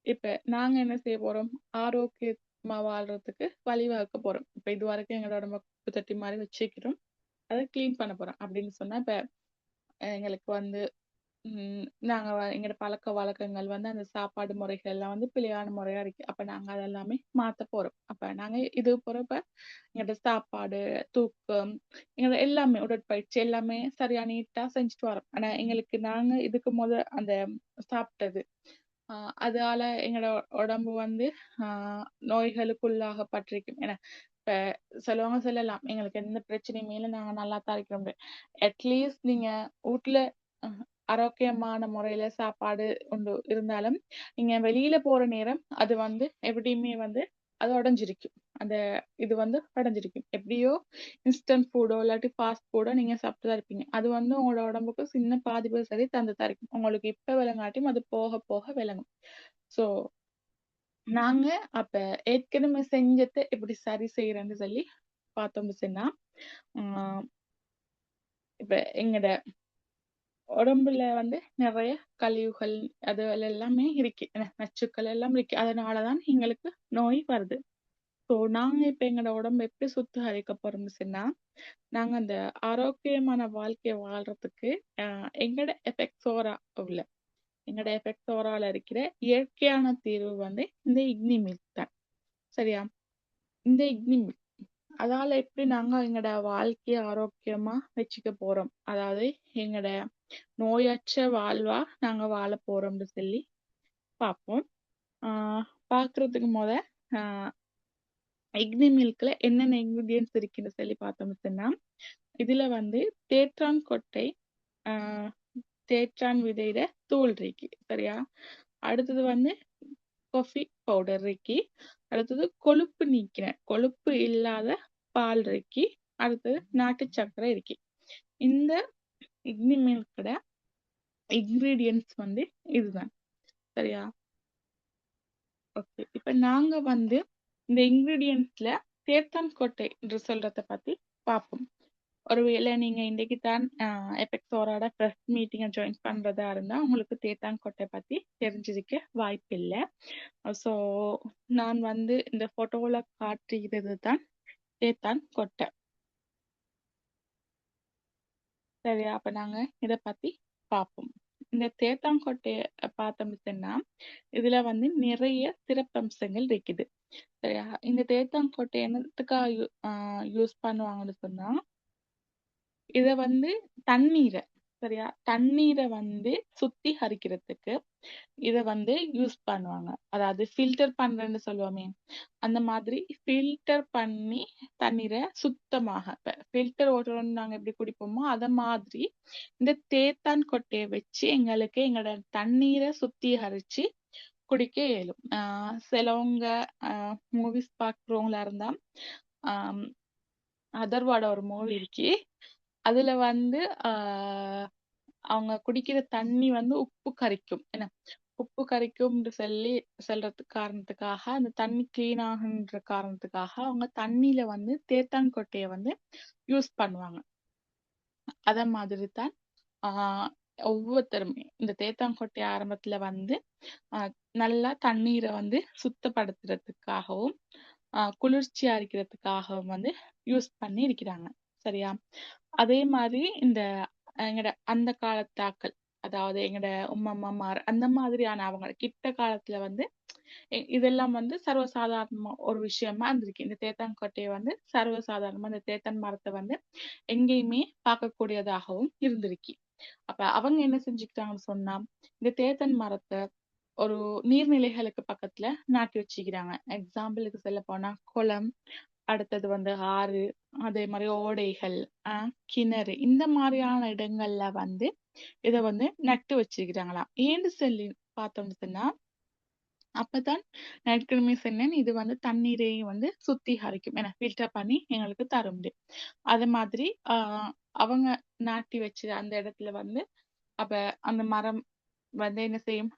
இப்ப நாங்க என்ன செய்ய போறோம்? ஆரோக்கியமா வாழ்றதுக்கு வழிவகுக்க போறோம். இப்ப இதுவரைக்கும் எங்களோட உடம்ப குப்பை தொட்டி மாரி வச்சுக்கிறோம். அத கிளீன் பண்ண போறோம். அப்படின்னு சொன்னா, இப்ப எங்களுக்கு வந்து நாங்க எங்களோட பழக்கவழக்கங்கள் வந்து அந்த சாப்பாடு முறைகள் எல்லாம் வந்து பிழையான முறையா இருக்கு. அப்ப நாங்க அதெல்லாமே மாத்தப் போறோம். அப்ப நாங்க இது போறப்ப எங்களோட சாப்பாடு, தூக்கம், எங்களோட எல்லாமே உடற்பயிற்சி எல்லாமே சரியா நீட்டா செஞ்சுட்டு வரோம். ஆனா எங்களுக்கு நாங்க இதுக்கு அந்த சாப்பிட்டது அதால எங்களோட உடம்பு வந்து நோய்களுக்குள்ளாகப்பட்டிருக்கும். ஏன்னா இப்ப சிலவங்க சொல்லலாம், எங்களுக்கு எந்த பிரச்சனையுமே இல்ல, நாங்க நல்லாத்தான் இருக்கிறோம். அட்லீஸ்ட் நீங்க வீட்ல ஆரோக்கியமான முறையில சாப்பாடு உண்டு இருந்தாலும், நீங்க வெளியில போற நேரம் அது வந்து எப்படியுமே வந்து அது உடைஞ்சிருக்கும். அந்த இது வந்து உடைஞ்சிருக்கும். எப்படியோ இன்ஸ்டன்ட் ஃபுட்டோ இல்லாட்டி ஃபாஸ்ட் ஃபுட்டோ நீங்க சாப்பிட்டு தான் இருப்பீங்க. அது வந்து உங்களோட உடம்புக்கு சின்ன பாதிப்பு சரி தந்து தான் இருக்கும். உங்களுக்கு இப்ப விளங்காட்டியும் அது போக போக விளங்கும். ஸோ நாங்க அப்ப ஏற்கனவே செஞ்சத எப்படி சரி செய்யறேன்னு சொல்லி பார்த்தோம்னு சொன்னா, ஆ இப்ப எங்கட உடம்புல வந்து நிறைய கழிவுகள் அது எல்லாமே இருக்கு. நச்சுக்கள் எல்லாம் இருக்கு. அதனாலதான் எங்களுக்கு நோய் வருது. ஸோ நாங்க இப்ப எங்களோட உடம்ப எப்படி சுத்திகரிக்க போறோம்னு சொன்னா, நாங்க அந்த ஆரோக்கியமான வாழ்க்கைய வாழ்றதுக்கு எங்கட எஃபெக்ட்ஸோரா உள்ள எங்கட எஃபெக்ட்ஸோரால இருக்கிற இயற்கையான தீர்வு வந்து இந்த இக்னி மில்க் தான். சரியா? இந்த இக்னி மில்க் அதால எப்படி நாங்க எங்கட வாழ்க்கைய ஆரோக்கியமா வச்சுக்க போறோம். அதாவது எங்கட நோயற்ற வாழ்வா நாங்க வாழப் போறோம்னு சொல்லி பார்ப்போம். பார்க்கறதுக்கு இக்னி மில்க்ல என்னென்ன இன்கிரீடியன்ட்ஸ் இருக்குன்னு சொல்லி பார்த்தோம்னு சொன்னா, இதுல வந்து தேற்றான் கொட்டை, ஆஹ் தேற்றான் விதையில தூள் இருக்கு. சரியா? அடுத்தது வந்து காஃபி பவுடர் இருக்கு. அடுத்தது கொழுப்பு நீக்கின கொழுப்பு இல்லாத பால் இருக்கு. அடுத்தது நாட்டு சர்க்கரை இருக்கு. இந்த இக்னி மில்கோட இன்கிரீடியன்ட்ஸ் வந்து இதுதான். சரியா? ஓகே. இப்ப நாங்க வந்து இந்த இன்கிரீடியன்ட்ஸ்ல தேத்தான்கோட்டை என்று சொல்றத பத்தி பார்ப்போம். ஒருவேளை நீங்க இன்னைக்கு தான் எபெக்ஸோரோட ஃபர்ஸ்ட் மீட்டிங்கை ஜாயின் பண்றதா இருந்தா உங்களுக்கு தேத்தான்கோட்டை பத்தி தெரிஞ்சிருக்க வாய்ப்பில்லை. ஸோ நான் வந்து இந்த போட்டோல காட்டுகிறது தான் தேத்தான்கோட்டை. சரியா? அப்ப நாங்க இத பத்தி பார்ப்போம். இந்த தேத்தாங்கொட்டைய பார்த்தோம்னு சொன்னா, இதுல வந்து நிறைய சிறப்பம்சங்கள் இருக்குது. சரியா? இந்த தேத்தாங்கொட்டை என்னத்துக்காக யூஸ் பண்ணுவாங்கன்னு சொன்னா, இத வந்து தண்ணீர சரியா? தண்ணீர வந்து சுத்திகரிக்கிறதுக்கு இத வந்து யூஸ் பண்ணுவாங்க. அதாவது ஃபில்டர் பண்றேன்னு சொல்லுவோமே, அந்த மாதிரி ஃபில்டர் பண்ணி தண்ணீர சுத்தமாக இப்ப ஃபில்டர் வாட்டர் நாங்க எப்படி குடிப்போமோ அத மாதிரி இந்த தேத்தான் கொட்டைய வச்சு எங்களுக்கு எங்களோட தண்ணீரை சுத்திகரிச்சு குடிக்க இயலும். சிலவங்க மூவிஸ் பாக்குறவங்களா இருந்தா ஆஹ் அதர்வாட ஒரு மூவி இருக்கு. அதுல வந்து அவங்க குடிக்கிற தண்ணி வந்து உப்பு கரிக்கும். என்ன உப்பு கரிக்கும்னு சொல்லி சொல்றதுக்கு காரணத்துக்காக அந்த தண்ணி கிளீன் ஆகுன்ற காரணத்துக்காக அவங்க தண்ணியில வந்து தேத்தான் கொட்டைய வந்து யூஸ் பண்ணுவாங்க. அத மாதிரி தான் ஆஹ் ஒவ்வொருத்தருமே இந்த தேத்தாங்கொட்டை ஆரம்பத்துல வந்து ஆஹ் நல்லா தண்ணீரை வந்து சுத்தப்படுத்துறதுக்காகவும் குளிர்ச்சியா இருக்கிறதுக்காகவும் வந்து யூஸ் பண்ணி இருக்கிறாங்க. சரியா? அதே மாதிரி இந்த எங்கட அந்த காலத்தாக்கள் அதாவது எங்கட உம்மம்மாமார் அந்த மாதிரியான அவங்க கிட்ட காலத்துல வந்து இதெல்லாம் வந்து சர்வசாதாரணமா ஒரு விஷயமா இருந்திருக்கு. இந்த தேத்தாங்கொட்டையை வந்து சர்வசாதாரணமா இந்த தேத்தன் மரத்தை வந்து எங்கேயுமே பார்க்கக்கூடியதாகவும் இருந்திருக்கு. அப்ப அவங்க என்ன செஞ்சுக்கிட்டாங்கன்னு சொன்னா, இந்த தேத்தன் மரத்தை ஒரு நீர்நிலைகளுக்கு பக்கத்துல நாட்டி வச்சுக்கிறாங்க. எக்ஸாம்பிளுக்கு சொல்ல போனா குளம், அடுத்தது வந்து ஆறு, அதே மாதிரி ஓடைகள், கிணறு இந்த மாதிரியான இடங்கள்ல வந்து இத வந்து நட்டு வச்சுக்கிறாங்களாம். ஏன்னு சொல்லி பார்த்தோம்னு சொன்னா, அப்பதான் நான் ஏற்கனவே சொன்னேன், இது வந்து தண்ணீரையும் வந்து சுத்திகரிக்கும். ஏன்னா ஃபில்டர் பண்ணி எங்களுக்கு தரும். அது மாதிரி அவங்க நாட்டி வச்சு அந்த இடத்துல வந்து அப்ப அந்த மரம் வந்து என்ன செய்யும்,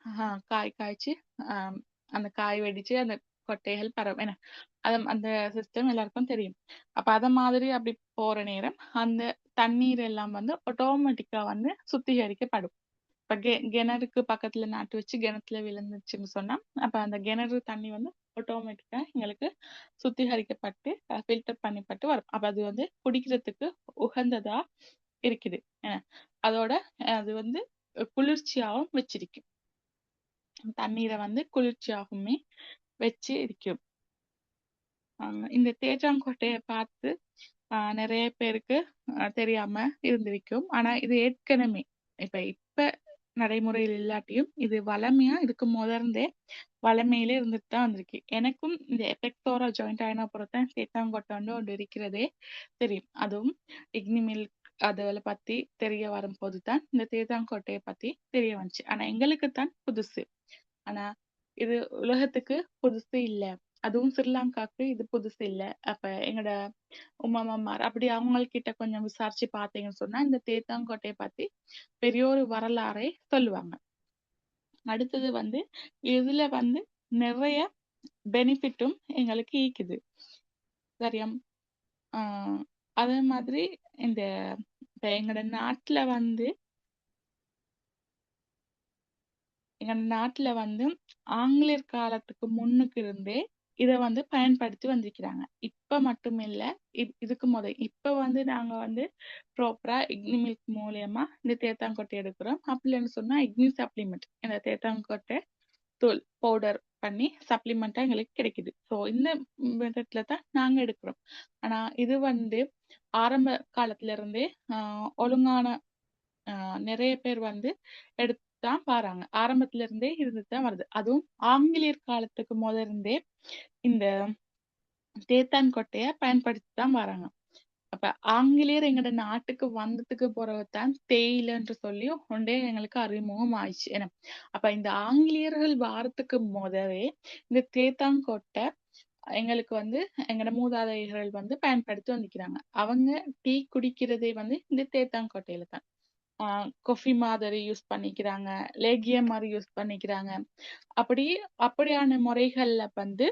காய் காய்ச்சி ஆஹ் அந்த காய் வெடிச்சு அந்த கொட்டைகள் பரவும். ஏன்னா அந்த சிஸ்டம் எல்லாருக்கும் தெரியும். அப்ப அத மாதிரி அப்படி போற நேரம் அந்த தண்ணீர் எல்லாம் வந்து ஆட்டோமேட்டிக்கா வந்து சுத்திகரிக்கப்படும். இப்ப கிணறுக்கு பக்கத்துல நாட்டு வச்சு கிணத்துல விழுந்துச்சுன்னு சொன்னா, அப்ப அந்த கிணறு தண்ணி வந்து ஆட்டோமேட்டிக்கா எங்களுக்கு சுத்திகரிக்கப்பட்டு ஃபில்டர் பண்ணப்பட்டு வரும். அப்ப அது வந்து குடிக்கிறதுக்கு உகந்ததா இருக்குது. அதோட அது வந்து குளிர்ச்சியாவும் வச்சிருக்கும். தண்ணீரை வந்து குளிர்ச்சியாகவுமே வச்சு இருக்கும். இந்த தேஜாங்கோட்டையை பார்த்து நிறைய பேருக்கு தெரியாம இருந்திருக்கும். ஆனா இது ஏற்கனவே இப்ப நடைமுறையில் இல்லாட்டியும் இது வளமையா இதுக்கு முதர்ந்தே வளமையிலே இருந்துட்டு தான் வந்திருக்கு. எனக்கும் இந்த எபெக்டோரா ஜாயிண்ட் ஆயின அப்புறத்தான் தேத்தாங்கோட்டை வந்து ஒன்று இருக்கிறதே தெரியும். அதுவும் இக்னி மில்க் அதுல பத்தி தெரிய வரும்போது தான் இந்த தேத்தாங்கோட்டையை பத்தி தெரிய வந்துச்சு. ஆனா எங்களுக்கு தான் புதுசு. ஆனா இது உலகத்துக்கு புதுசு இல்ல. அதுவும் ஸ்ரீலங்காக்கு இது புதுசு இல்ல. அப்ப எங்கட உமா மாமார் அப்படி அவங்கக்கிட்ட கொஞ்சம் விசாரிச்சு பார்த்தீங்கன்னு சொன்னா இந்த தேத்தாங்கோட்டையை பத்தி பெரிய ஒரு வரலாறை சொல்லுவாங்க. அடுத்தது வந்து இதுல வந்து நிறைய பெனிஃபிட்டும் எங்களுக்கு ஈக்குது. சரியா? அதே மாதிரி இந்த இப்ப எங்கட நாட்டுல வந்து ஆங்கிலேயர் காலத்துக்கு முன்னுக்கு இருந்தே இத வந்து பயன்படுத்தி வந்திருக்கிறாங்க. இப்ப மட்டும் இல்ல, இதுக்கு இப்ப வந்து நாங்க வந்து ப்ராப்பரா இக்னி மில்க் மூலியமா இந்த தேத்தாங்கொட்டை எடுக்கிறோம். அப்படி இல்லைன்னு சொன்னா இக்னி சப்ளிமெண்ட் இந்த தேத்தாங்கொட்டை தூள் பவுடர் பண்ணி சப்ளிமெண்டா எங்களுக்கு கிடைக்குது. ஸோ இந்த மெத்தட்ல தான் நாங்க எடுக்கிறோம். ஆனா இது வந்து ஆரம்ப காலத்துல இருந்தே ஒழுங்கான நிறைய பேர் வந்து எடுத்துதான் வராங்க. ஆரம்பத்துல இருந்தே இருந்துதான் வருது. அதுவும் ஆங்கிலேயர் காலத்துக்கு இருந்தே இந்த தேத்தான் கொட்டைய பயன்படுத்தி தான் வராங்க. அப்ப ஆங்கிலேயர் எங்கட நாட்டுக்கு வந்ததுக்கு பிறகுதான் தேயிலை என்று சொல்லி ஒன்றே எங்களுக்கு அறிமுகம் ஆயிடுச்சு. ஏன்னா அப்ப இந்த ஆங்கிலேயர்கள் வாரத்துக்கு முதவே இந்த தேத்தாங்கொட்டை எங்களுக்கு வந்து எங்கட மூதாதையர்கள் வந்து பயன்படுத்தி வந்துக்கிறாங்க. அவங்க டீ குடிக்கிறதே வந்து இந்த தேத்தாங்கொட்டையில தான். கொஃபி மாதிரி யூஸ் பண்ணிக்கிறாங்க, லேகியம் மாதிரி யூஸ் பண்ணிக்கிறாங்க. அப்படியான முறைகள்ல வந்து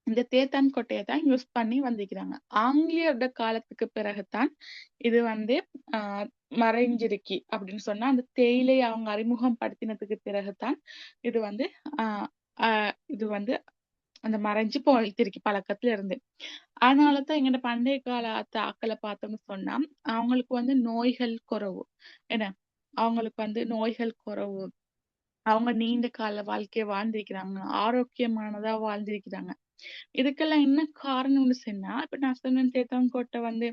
இந்த தேத்தான் கொட்டையை தான் யூஸ் பண்ணி வந்துக்கிறாங்க. ஆங்கிலேயரோட காலத்துக்கு பிறகுதான் இது வந்து ஆஹ் மறைஞ்சிருக்கி அப்படின்னு சொன்னா அந்த தேயிலை அவங்க அறிமுகம் படுத்தினதுக்கு பிறகுதான் இது வந்து இது வந்து அந்த மறைஞ்சு போயிருக்கு பழக்கத்துல இருந்து. அதனாலதான் எங்கட பண்டைய காலத்து ஆக்களை பார்த்தோம்னு சொன்னா அவங்களுக்கு வந்து நோய்கள் குறைவு. என்ன அவங்களுக்கு வந்து நோய்கள் குறைவு. அவங்க நீண்ட கால வாழ்க்கைய வாழ்ந்திருக்கிறாங்க, ஆரோக்கியமானதா வாழ்ந்திருக்கிறாங்க. இதுக்கெல்லாம் என்ன காரணம்னு சொன்னா இப்ப நான் சொன்ன தேத்தாங்கொட்டை வந்து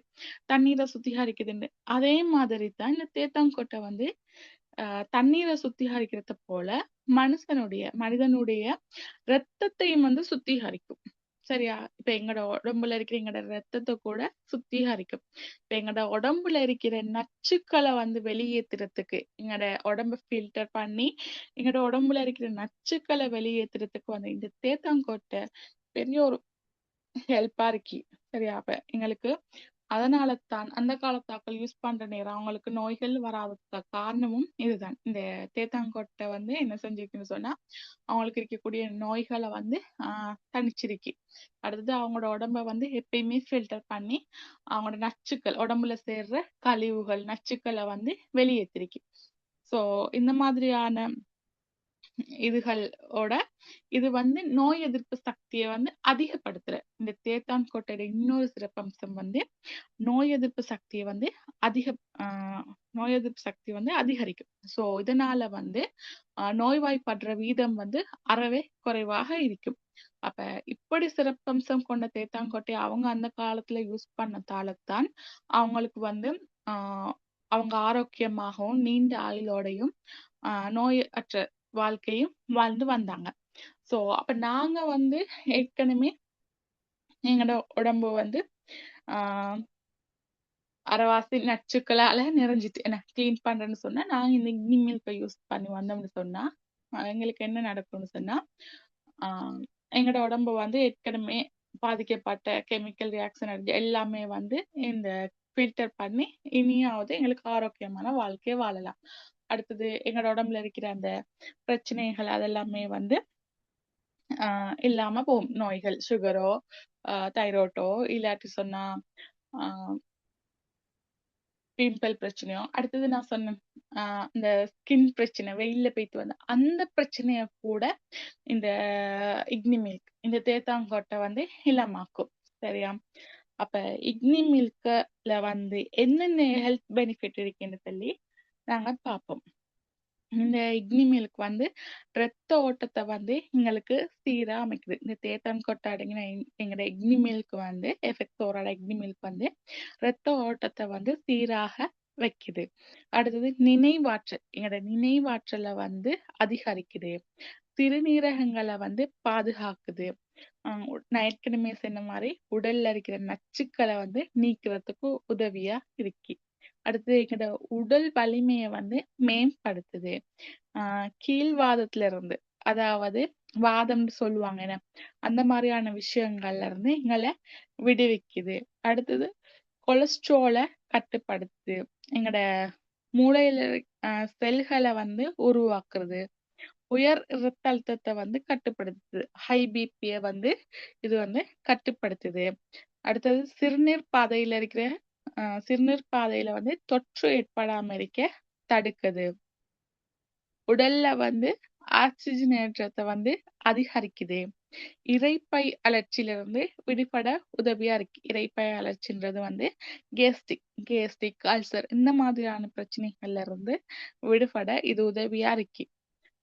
தண்ணீரை சுத்திகரிக்குதுன்னு அதே மாதிரி தான் இந்த தேத்தாங்கொட்டை வந்து தண்ணீரை சுத்திகரிக்கிறத போல மனிதனுடைய ரத்தத்தையும் வந்து சுத்திகரிக்கும். சரியா? இப்ப எங்கட உடம்புல இருக்கிற எங்கட ரத்தத்தை கூட சுத்திகரிக்கும். இப்ப எங்கட உடம்புல இருக்கிற நச்சுக்களை வந்து வெளியேத்துறதுக்கு எங்கட உடம்ப ஃபில்டர் பண்ணி எங்கட உடம்புல இருக்கிற நச்சுக்களை வெளியேத்துறதுக்கு வந்து இந்த தேத்தாங்கொட்டை பெரிய ஒரு ஹெல்ப்பா இருக்கு. சரியா? அப்ப எங்களுக்கு அதனால தான் அந்த காலத்தாக்கள் யூஸ் பண்ற நேரம் அவங்களுக்கு நோய்கள் வராத காரணமும் இதுதான். இந்த தேத்தாங்கொட்டை வந்து என்ன செஞ்சிருக்குன்னு சொன்னா அவங்களுக்கு இருக்கக்கூடிய நோய்களை வந்து தணிச்சிருக்கு. அடுத்தது அவங்களோட உடம்ப வந்து எப்பயுமே ஃபில்டர் பண்ணி அவங்களோட நச்சுக்கள் உடம்புல சேர்ற கழிவுகள் நச்சுக்களை வந்து வெளியேற்றிருக்கு. சோ இந்த மாதிரியான இதுகளோட இது வந்து நோய் எதிர்ப்பு சக்தியை வந்து அதிகப்படுத்துற இந்த தேத்தான் கொட்டையோட இன்னொரு சிறப்பம்சம் வந்து நோய் எதிர்ப்பு சக்தியை வந்து அதிக நோய் எதிர்ப்பு சக்தி வந்து அதிகரிக்கும். சோ இதனால வந்து நோய்வாய்ப்படுற வீதம் வந்து அறவே குறைவாக இருக்கும். அப்ப இப்படி சிறப்பம்சம் கொண்ட தேத்தாங்கொட்டை அவங்க அந்த காலத்துல யூஸ் பண்ணதாலதான் அவங்களுக்கு வந்து அவங்க ஆரோக்கியமாகவும் நீண்ட ஆயுளோடையும் நோய் அற்ற வாழ்க்கையும் வாழ்ந்து வந்தாங்க. சோ அப்ப நாங்க வந்து ஏற்கனவே எங்களோட உடம்பு வந்து ஆஹ் அரைவாசி நச்சுக்களால நிறைஞ்சிட்டு என்ன கிளீன் பண்றேன்னு சொன்னா நாங்க இந்த இக்னி மில்கை யூஸ் பண்ணி வந்தோம்னு சொன்னா எங்களுக்கு என்ன நடக்கும்னு சொன்னா ஆஹ் எங்களோட உடம்பு வந்து ஏற்கனவே பாதிக்கப்பட்ட கெமிக்கல் ரியாக்ஷன் எல்லாமே வந்து இந்த ஃபில்டர் பண்ணி இனியாவது எங்களுக்கு ஆரோக்கியமான வாழ்க்கையை வாழலாம். அடுத்தது எங்களோட உடம்புல இருக்கிற அந்த பிரச்சனைகள் அதெல்லாமே வந்து இல்லாம போகும். நோய்கள் சுகரோ தைராய்டோ இல்லாட்டி சொன்னா ஆஹ் பிம்பிள் பிரச்சனையோ அடுத்தது நான் சொன்னேன் இந்த ஸ்கின் பிரச்சனை வெயில்ல போயிட்டு வந்த அந்த பிரச்சனைய கூட இந்த இக்னி மில்க் இந்த தேத்தாங்கொட்டை வந்து இல்லாமாக்கும். சரியா? அப்ப இக்னி மில்க்ல வந்து என்னென்ன ஹெல்த் பெனிஃபிட் இருக்குன்னு சொல்லி நாங்க பார்ப்போம். இந்த இக்னி மில்க் வந்து ரத்த ஓட்டத்தை வந்து எங்களுக்கு சீரா அமைக்குது. இந்த தேத்தான் கொட்டை அடங்கின எங்களோட இக்னி மில்க் வந்து எஃபெக்டோரோட இக்னி மில்க் வந்து ரத்த ஓட்டத்தை வந்து சீராக வைக்குது. அடுத்தது நினைவாற்றல் எங்களோட நினைவாற்றலை வந்து அதிகரிக்குது. சிறுநீரகங்களை வந்து பாதுகாக்குது. நான் ஏற்கனவே சொன்ன மாதிரி உடல்ல இருக்கிற நச்சுக்களை வந்து நீக்கிறதுக்கு உதவியா இருக்கு. அடுத்து எங்களோட உடல் வலிமையை வந்து மேம்படுத்துது. கீழ்வாதத்துல இருந்து அதாவது வாதம்னு சொல்லுவாங்க என்ன அந்த மாதிரியான விஷயங்கள்ல இருந்து எங்களை விடுவிக்குது. அடுத்தது கொலஸ்ட்ராலை கட்டுப்படுத்துது. எங்களோட மூளையில செல்களை வந்து உருவாக்குறது. உயர் இரத்த அழுத்தத்தை வந்து கட்டுப்படுத்துது. ஹை பிபிய வந்து இது வந்து கட்டுப்படுத்துது. அடுத்தது சிறுநீர் பாதையில இருக்கிற சிறுநீர் பாதையில வந்து தொற்று ஏற்படாம இருக்க தடுக்குது. உடல்ல வந்து ஆக்சிஜனேற்றத்தை வந்து அதிகரிக்குது. இரைப்பை அழற்சியிலிருந்து விடுபட உதவியா இருக்கு. இரைப்பை அழற்சின்றது வந்து கேஸ்டிக் அல்சர் இந்த மாதிரியான பிரச்சனைகள்ல இருந்து விடுபட இது உதவியா இருக்கு.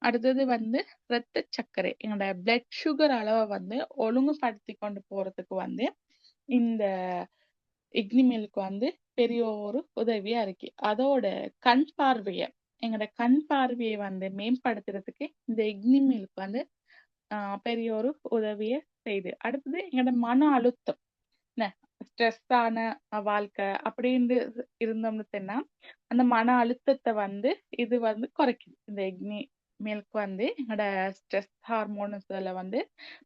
அடுத்தது வந்து ரத்த சர்க்கரை எங்களோட பிளட் சுகர் அளவை வந்து ஒழுங்குபடுத்தி கொண்டு போறதுக்கு வந்து இந்த இக்னி மில்க் வந்து பெரிய ஒரு உதவியா இருக்கு. அதோட கண் பார்வைய எங்களோட கண் பார்வையை வந்து மேம்படுத்துறதுக்கு இந்த இக்னி மில்க் வந்து பெரிய ஒரு உதவிய செய்யுது. அடுத்தது எங்களோட மன அழுத்தம் ஸ்ட்ரெஸ்ஸான வாழ்க்கை அப்படின்னு இருந்தோம்னு சொன்னா அந்த மன அழுத்தத்தை வந்து இது வந்து குறைக்குது. இந்த இக்னி மில்க் வந்து எங்களோட ஸ்ட்ரெஸ் ஹார்மோன்ஸ்ல வந்து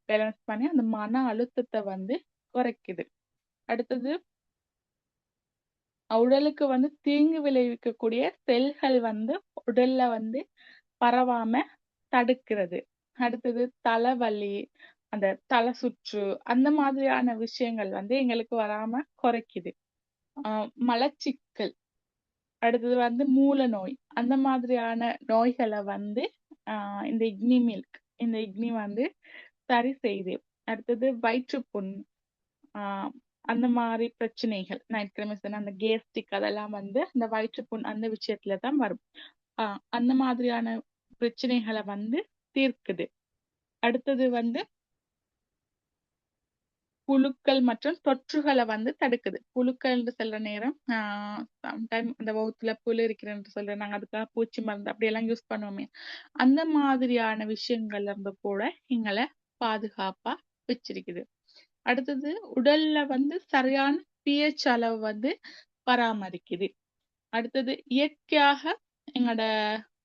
பேலன்ஸ் பண்ணி அந்த மன அழுத்தத்தை வந்து குறைக்குது. அடுத்தது உடலுக்கு வந்து தீங்கு விளைவிக்கக்கூடிய செல்கள் வந்து உடல்ல வந்து பரவாம தடுக்கிறது. அடுத்தது தலைவலி அந்த தலை சுற்று அந்த மாதிரியான விஷயங்கள் வந்து எங்களுக்கு வராம குறைக்குது. மலச்சிக்கல் அடுத்தது வந்து மூல நோய் அந்த மாதிரியான நோய்களை வந்து இந்த இக்னி வந்து சரி செய்யுது. அடுத்தது வயிற்றுப்புண் அந்த மாதிரி பிரச்சனைகள் நான் ஏற்கனவே சொன்ன அந்த கேஸ்ட்ரிக் அதெல்லாம் வந்து அந்த வயிற்றுப்புண் அந்த விஷயத்துலதான் வரும். அந்த மாதிரியான பிரச்சனைகளை வந்து தீர்க்குது. அடுத்தது வந்து புழுக்கள் மற்றும் தொற்றுகளை வந்து தடுக்குது. புழுக்கள் என்று சொல்ற நேரம் சம்டைம் அந்த வகுத்துல புழு இருக்கிறேன்னு சொல்றேன் நாங்க அதுக்காக பூச்சி மருந்து அப்படியெல்லாம் யூஸ் பண்ணுவோமே அந்த மாதிரியான விஷயங்கள்ல இருந்து கூட எங்களை பாதுகாப்பா வச்சிருக்குது. அடுத்தது உடல்ல வந்து சரியான pH அளவு வந்து பராமரிக்குது. அடுத்தது இயற்கையாக எங்களோட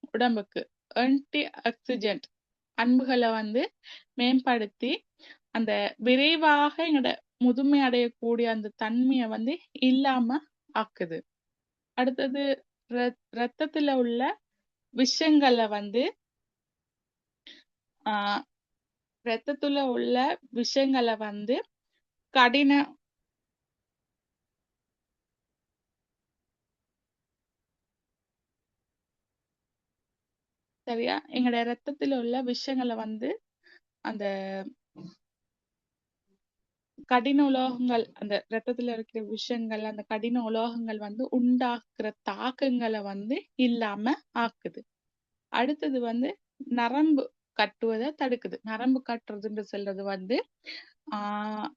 உடம்புக்கு ஆன்டி ஆக்சிடென்ட் அன்புகளை வந்து மேம்படுத்தி அந்த விரைவாக எங்களோட முதுமை அடையக்கூடிய அந்த தன்மையை வந்து இல்லாம ஆக்குது. அடுத்தது ரத்தத்துல உள்ள விஷங்களை வந்து ஆஹ் ரத்தத்துல உள்ள விஷங்களை வந்து கடின சரியா எங்களோட ரத்தத்துல உள்ள விஷங்களை வந்து அந்த கடின உலோகங்கள் அந்த ரத்தத்துல இருக்கிற விஷயங்கள் அந்த கடின உலோகங்கள் வந்து உண்டாக்குற தாக்கங்களை வந்து இல்லாம ஆக்குது. அடுத்தது வந்து நரம்பு கட்டுவதை தடுக்குது. நரம்பு கட்டுறதுன்னு சொல்றது வந்து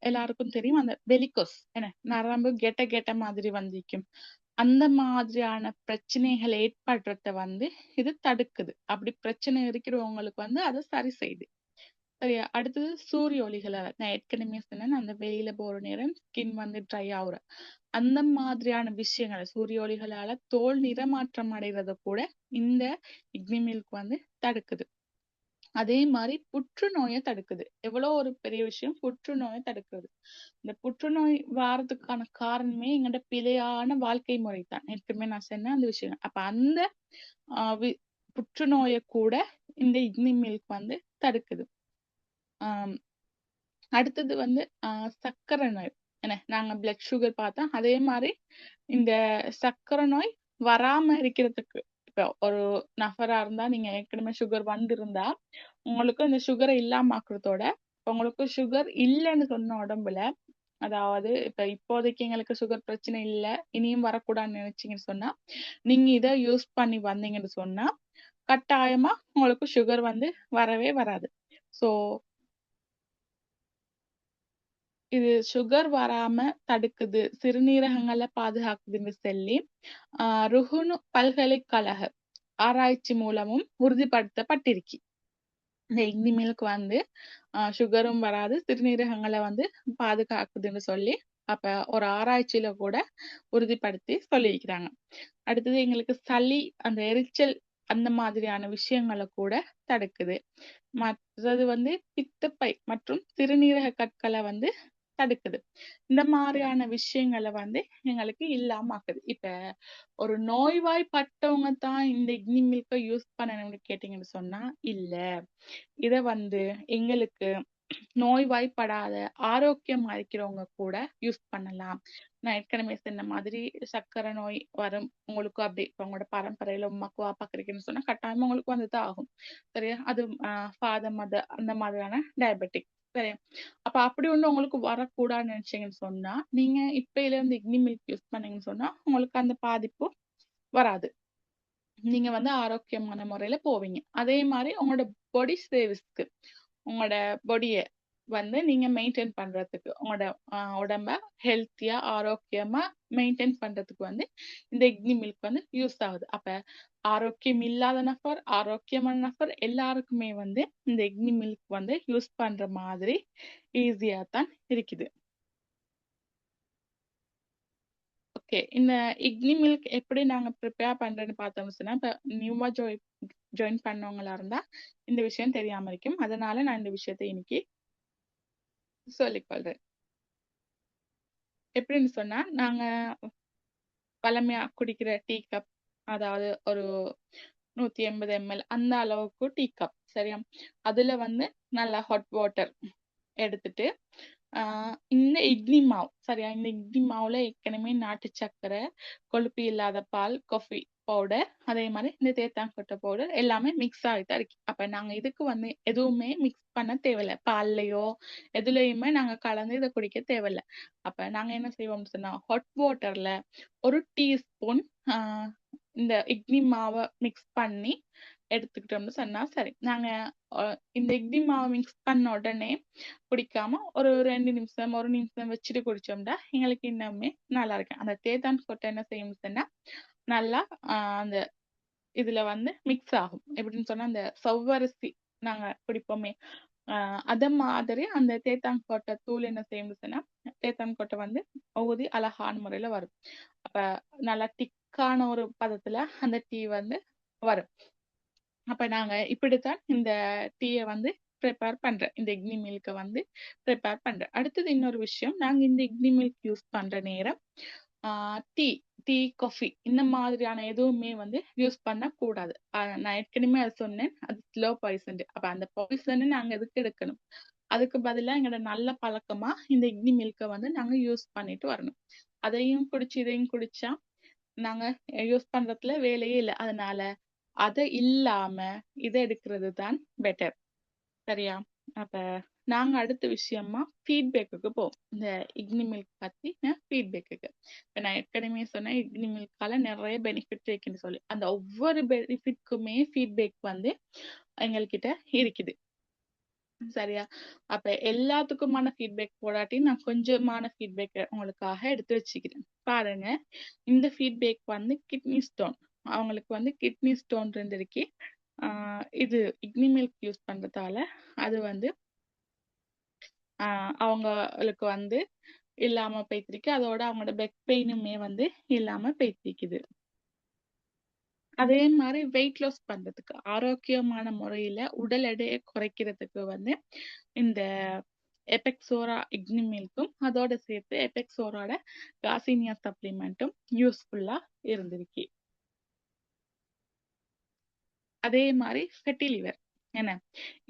எல்லாருக்கும் தெரியும் அந்த வெலிகோஸ் என்ன நரம்பு கெட்ட கெட்ட மாதிரி வந்திருக்கும். அந்த மாதிரியான பிரச்சனைகள் ஏற்படுறத வந்து இது தடுக்குது. அப்படி பிரச்சனை இருக்கிறவங்களுக்கு வந்து அதை சரி செய்யுது. சரியா? அடுத்தது சூரிய ஒளிகளால. நான் ஏற்கனவே சொன்னேன், அந்த வெளியில போற நேரம் ஸ்கின் வந்து ட்ரை ஆகுற. அந்த மாதிரியான விஷயங்கள சூரிய ஒளிகளால தோல் நிறமாற்றம் அடைறத கூட இந்த இக்னி மில்க் வந்து தடுக்குது. அதே மாரி புற்றுநோய தடுக்குது. எவ்வளோ ஒரு பெரிய விஷயம் புற்றுநோய தடுக்குது. இந்த புற்றுநோய் வாரதுக்கான காரணமே எங்கட பிழையான வாழ்க்கை முறை தான். ஏற்கனவே நான் சொன்ன அந்த விஷயம். அப்ப அந்த அ வி புற்றுநோய கூட இந்த இக்னி மில்க் வந்து தடுக்குது. ஆம். அடுத்தது வந்து சர்க்கரை நோய். என்ன நாங்க பிளட் சுகர் பார்த்தோம். அதே மாரி இந்த சர்க்கரை நோய் வராம இருக்கிறதுக்கு, இப்ப ஒரு நபரா இருந்தா நீங்க ஏற்கனவே சுகர் வந்திருந்தா, உங்களுக்கு இந்த சுகர இல்லாம ஆக்குறதோட, உங்களுக்கு சுகர் இல்லன்னு சொன்ன உடம்புல, அதாவது இப்ப இப்போதைக்கு எங்களுக்கு சுகர் பிரச்சனை இல்ல, இனியும் வரக்கூடாதுன்னு நினைச்சீங்கன்னு சொன்னா, நீங்க இத யூஸ் பண்ணி வந்தீங்கன்னு சொன்னா, கட்டாயமா உங்களுக்கு சுகர் வந்து வரவே வராது. ஸோ இது சுகர் வராம தடுக்குது, சிறுநீரகங்கள பாதுகாக்குதுன்னு சொல்லி, ருஹுனு பல்கலைக்கழக ஆராய்ச்சி மூலமும் உறுதிப்படுத்தப்பட்டிருக்கு. இந்த இக்னி மில்க் வந்து சுகரும் வராது, சிறுநீரகங்கள வந்து பாதுகாக்குதுன்னு சொல்லி, அப்ப ஒரு ஆராய்ச்சியில கூட உறுதிப்படுத்தி சொல்லியிருக்கிறாங்க. அடுத்தது எங்களுக்கு சளி, அந்த எரிச்சல் அந்த மாதிரியான விஷயங்கள கூட தடுக்குது. மற்றது வந்து பித்தப்பை மற்றும் சிறுநீரக கற்கள வந்து தடுக்குது. இந்த மாதிரியான விஷயங்கள வந்து எங்களுக்கு இல்லாம ஆக்குது. இப்ப ஒரு நோய்வாய்ப்பட்டவங்க தான் இந்த இக்னி மில்க்க யூஸ் பண்ணணும்னு கேட்டீங்கன்னு சொன்னா, இல்ல. இத வந்து எங்களுக்கு நோய்வாய்ப்படாத, ஆரோக்கியமா இருக்கிறவங்க கூட யூஸ் பண்ணலாம். நான் ஏற்கனவே சொன்ன மாதிரி சர்க்கரை நோய் வரும். உங்களுக்கும் அப்படி இப்ப உங்களோட பரம்பரையில உம்மாக்கு, வாப்பாக்கு இருக்குன்னு சொன்னா கட்டாயமா உங்களுக்கு வந்து தான் ஆகும். சரியா? அது ஃபாதர், மதர் அந்த மாதிரியான டயபெட்டிக். சரியா? அப்ப அப்படி ஒண்ணு உங்களுக்கு வரக்கூடாதுன்னு நினைச்சீங்கன்னு சொன்னா, நீங்க இப்பயில இருந்து இக்னி மில்க் யூஸ் பண்ணீங்கன்னு சொன்னா, உங்களுக்கு அந்த பாதிப்பு வராது. நீங்க வந்து ஆரோக்கியமான முறையில போவீங்க. அதே மாரி உங்களோட பாடி சேவிங்ஸ்க்கு உங்களோட பாடிய வந்து நீங்க மெயின்டெயின் பண்றதுக்கு, உங்களோட உடம்ப ஹெல்த்தியா, ஆரோக்கியமா மெயின்டெயின் பண்றதுக்கு வந்து இந்த இக்னி மில்க் வந்து யூஸ் ஆகுது. அப்ப ஆரோக்கியம் இல்லாத நபர், ஆரோக்கியமான நபர் எல்லாருக்குமே வந்து இந்த இக்னி மில்க் வந்து யூஸ் பண்ற மாதிரி ஈஸியா தான் இருக்குது. ஓகே. இந்த இக்னி மில்க் எப்படி நாங்க ப்ரிப்பேர் பண்றேன்னு பார்த்தோம்னு சொன்னா, இப்ப நியூவா ஜாயின் பண்ணவங்களா இருந்தா இந்த விஷயம் தெரியாம இருக்கும். அதனால நான் இந்த விஷயத்த இன்னைக்கு சொல்லிக் கொள்றேன். எப்படின்னு சொன்னா, நாங்க வழமையா குடிக்கிற டீ கப், அதாவது ஒரு 180 ml அந்த அளவுக்கு டீ கப் சரியா? அதுல வந்து நல்லா ஹாட் வாட்டர் எடுத்துட்டு, ஆ இந்த இட்லி மாவு சரியா? இந்த இட்லி மாவுல ஏற்கனவே நாட்டு சர்க்கரை, கொழுப்பு இல்லாத பால், காஃபி பவுடர், அதே மாரி இந்த தேத்தாங்கொட்டை பவுடர் எல்லாமே மிக்ஸ் ஆகி தான் இருக்கு. அப்ப நாங்க இதுக்கு வந்து எதுவுமே மிக்ஸ் பண்ண தேவையில்ல. பால்லயோ எதுலயுமே நாங்க கலந்து இத குடிக்க தேவையில்ல. அப்ப நாங்க என்ன செய்வோம்னு சொன்னா, ஹாட் வாட்டர்ல 1 டீஸ்பூன் ஆ இந்த இட்லி மாவ மிக்ஸ் பண்ணி எடுத்துக்கிட்டோம்னு சொன்னா சரி. நாங்க அ இந்த இட்லி மாவு மிக்ஸ் பண்ண உடனே குடிக்காம ஒரு 2 நிமிஷம், 1 நிமிஷம் வச்சுட்டு குடிச்சோம்னா, எங்களுக்கு இன்னுமே நல்லா இருக்கும். அந்த தேதான் கொட்டை என்ன செய்யும்னு சொன்னா, நல்லா அந்த இதுல வந்து மிக்ஸ் ஆகும். எப்படின்னு சொன்னா, அந்த சவ்வரிசி நாங்க குடிப்போமே, அ அத மாதிரி அந்த தேத்தாங்கொட்டை தூள் என்ன செய்யும்னு சொன்னா, தேத்தாங்கொட்டை வந்து ஊதி அழகான முறையில வரும். அப்ப நல்லா திக்கான ஒரு பதத்துல அந்த டீ வந்து வரும். அப்ப நாங்க இப்படித்தான் இந்த டீய வந்து ப்ரிப்பேர் பண்றேன். இந்த இக்னி மில்க்க வந்து ப்ரிப்பேர் பண்றேன். அடுத்தது இன்னொரு விஷயம், நாங்க இந்த இக்னி மில்க் யூஸ் பண்ற நேரம், ஆ டீ டீ, காஃபி இந்த மாதிரியான எதுவுமே வந்து யூஸ் பண்ணக்கூடாது. நான் ஏற்கனவே அத சொன்னேன். அது ஸ்லோ பாய்சன்டு. அப்ப அந்த பாய்சன நாங்க எதுக்கு எடுக்கணும்? அதுக்கு பதிலா எங்களோட நல்ல பழக்கமா இந்த இக்னி மில்க்க வந்து நாங்க யூஸ் பண்ணிட்டு வரணும். அதையும் குடிச்சு, இதையும் குடிச்சா நாங்க யூஸ் பண்றதுல வேலையே இல்ல. அதனால அத இல்லாம இத எடுக்கிறது தான் பெட்டர். சரியா? அப்ப நாங்க அடுத்த விஷயமா ஃபீட்பேக்குக்கு போவோம். இந்த இக்னி மில்க் பத்தின ஃபீட்பேக்குக்கு. இப்ப நான் ஏற்கனவே சொன்னேன் இக்னி மில்க்கால நெறைய பெனிஃபிட் இருக்குன்னு சொல்லி. அந்த ஒவ்வொரு பெனிஃபிட்க்குமே ஃபீட்பேக் வந்து எங்கள்கிட்ட இருக்குது. சரியா? அப்ப எல்லாத்துக்குமான ஃபீட்பேக் போடாட்டி, நான் கொஞ்சமான ஃபீட்பேக்க உங்களுக்காக எடுத்து வச்சுக்கிறேன். பாருங்க. இந்த ஃபீட்பேக் வந்து கிட்னி ஸ்டோன். அவங்களுக்கு வந்து கிட்னி ஸ்டோன் இருந்திருக்கு. ஆ இது இக்னி மில்க் யூஸ் பண்றதால, அது வந்து அவங்களுக்கு வந்து இல்லாம போயிட்டிருக்கு. அதோட அவங்களோட பேக் பெயினுமே வந்து இல்லாம போயிட்டிருக்குது. அதே மாரி வெயிட் லாஸ் பண்றதுக்கு, ஆரோக்கியமான முறையில உடல் எடையை குறைக்கிறதுக்கு வந்து இந்த எபெக்ஸோரா இக்னி மில்க்கும், அதோட சேர்த்து எபெக்ஸோராவோட கார்சினியா சப்ளிமெண்ட்டும் யூஸ்ஃபுல்லா இருந்திருக்கு. அதே மாரி ஃபெட்டி லிவர் என்ன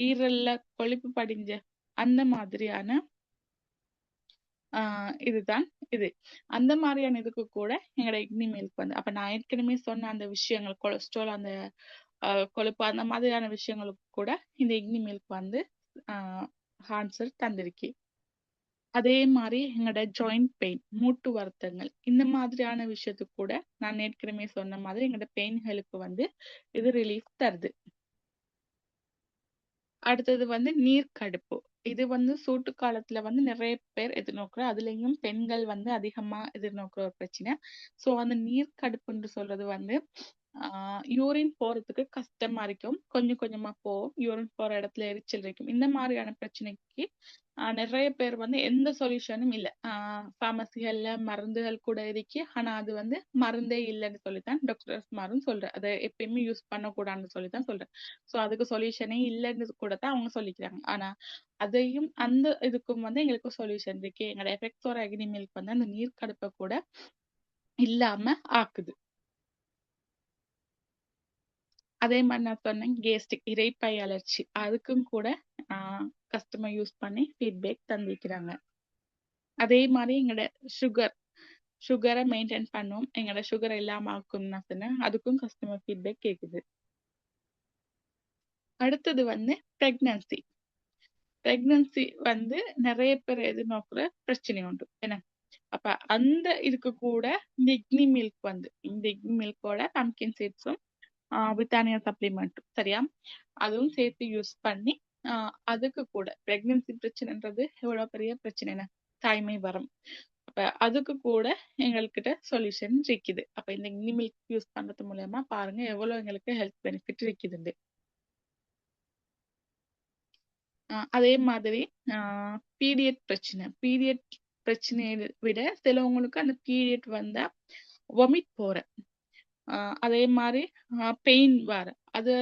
ஈரல்ல கொழுப்பு படிஞ்ச அந்த மாதிரியான இதுதான் இது. அந்த மாரியான இதுக்கு கூட எங்களோட இக்னி மில்க் வந்து அப்ப நான் ஏற்கனவே சொன்ன அந்த விஷயங்கள் கொலஸ்ட்ரால், அந்த கொழுப்பு அந்த மாதிரியான விஷயங்களுக்கு கூட இந்த இக்னி மில்க் வந்து ஆன்சர் தந்திருக்கு. அதே மாரி எங்களோட ஜாயிண்ட் பெயின், மூட்டு வருத்தங்கள் இந்த மாதிரியான விஷயத்துக்கு கூட நான் ஏற்கனவே சொன்ன மாதிரி எங்களோட பெயின்களுக்கு வந்து இது ரிலீஃப் தருது. அடுத்தது வந்து நீர்க்கடுப்பு. இது வந்து சூட்டு காலத்துல வந்து நிறைய பேர் எதிர்நோக்குற, அதுலயும் பெண்கள் வந்து அதிகமா எதிர்நோக்குற ஒரு பிரச்சனை. சோ அந்த நீர்க்கடுப்புன்னு சொல்றது வந்து யூரின் போறதுக்கு கஷ்டமா இருக்கும். கொஞ்சம் கொஞ்சமா போகும். யூரின் போற இடத்துல எரிச்சல் இருக்கும். இந்த மாதிரியான பிரச்சனைக்கு நிறைய பேர் வந்து எந்த சொல்யூஷனும் இல்ல. பார்மசிகள்ல மருந்துகள் கூட இருக்கு. ஆனா அது வந்து மருந்தே இல்லைன்னு சொல்லித்தான் டாக்டர்ஸ்மாரும் சொல்றேன். அதை எப்பயுமே யூஸ் பண்ணக்கூடாதுன்னு சொல்லித்தான் சொல்றேன். சோ அதுக்கு சொல்யூஷனே இல்லைன்னு கூட தான் அவங்க சொல்லிக்கிறாங்க. ஆனா அதையும் அந்த இதுக்கும் வந்து எங்களுக்கு சொல்யூஷன் இருக்கு. எங்களோட எஃபெக்ட்ஸோட அக்னி மில்க் வந்து அந்த நீர்க்கடுப்பை கூட இல்லாம ஆக்குது. அதே மாதிரி நான் சொன்னேன் கேஸ்ட்ரிக் இரைப்பை அழற்சி, அதுக்கும் கூட கஸ்டமர் யூஸ் பண்ணி ஃபீட்பேக் தந்திருக்கிறாங்க. அதே மாதிரி எங்களோட சுகரை மெயின்டைன் பண்ணும், எங்களோட சுகர் இல்லாம ஆக்கும்னு நான் சொன்னேன். அதுக்கும் கஸ்டமர் ஃபீட்பேக் கேக்குது. அடுத்தது வந்து பிரெக்னன்சி. பிரெக்னன்சி வந்து நிறைய பேர் எதிர்நோக்குற பிரச்சனை உண்டு என்ன. அப்ப அந்த இதுக்கு கூட இந்த இக்னி மில்க் வந்து இந்த இக்னி மில்கோட பம்கின் சீட்ஸும் பிரிட்டானியா சப்ளிமெண்ட் சரியா, அதுவும் சேர்த்து யூஸ் பண்ணி அதுக்கு கூட பிரெக்னன்சி பிரச்சனைன்றது எவ்வளவு பெரிய பிரச்சனை, தாய்மை வரம். அப்ப அதுக்கு கூட எங்கள்கிட்ட சொல்யூஷன் இருக்குது. அப்ப இந்த இக்னி மில்க் யூஸ் பண்றது மூலமா பாருங்க எவ்வளவு எங்களுக்கு ஹெல்த் பெனிஃபிட் இருக்குது. அதே மாதிரி பீரியட் பிரச்சனையை விட சிலவங்களுக்கு அந்த பீரியட் வந்தா வொமிட் போற, அதே மாதிரி பெயின் வர, அது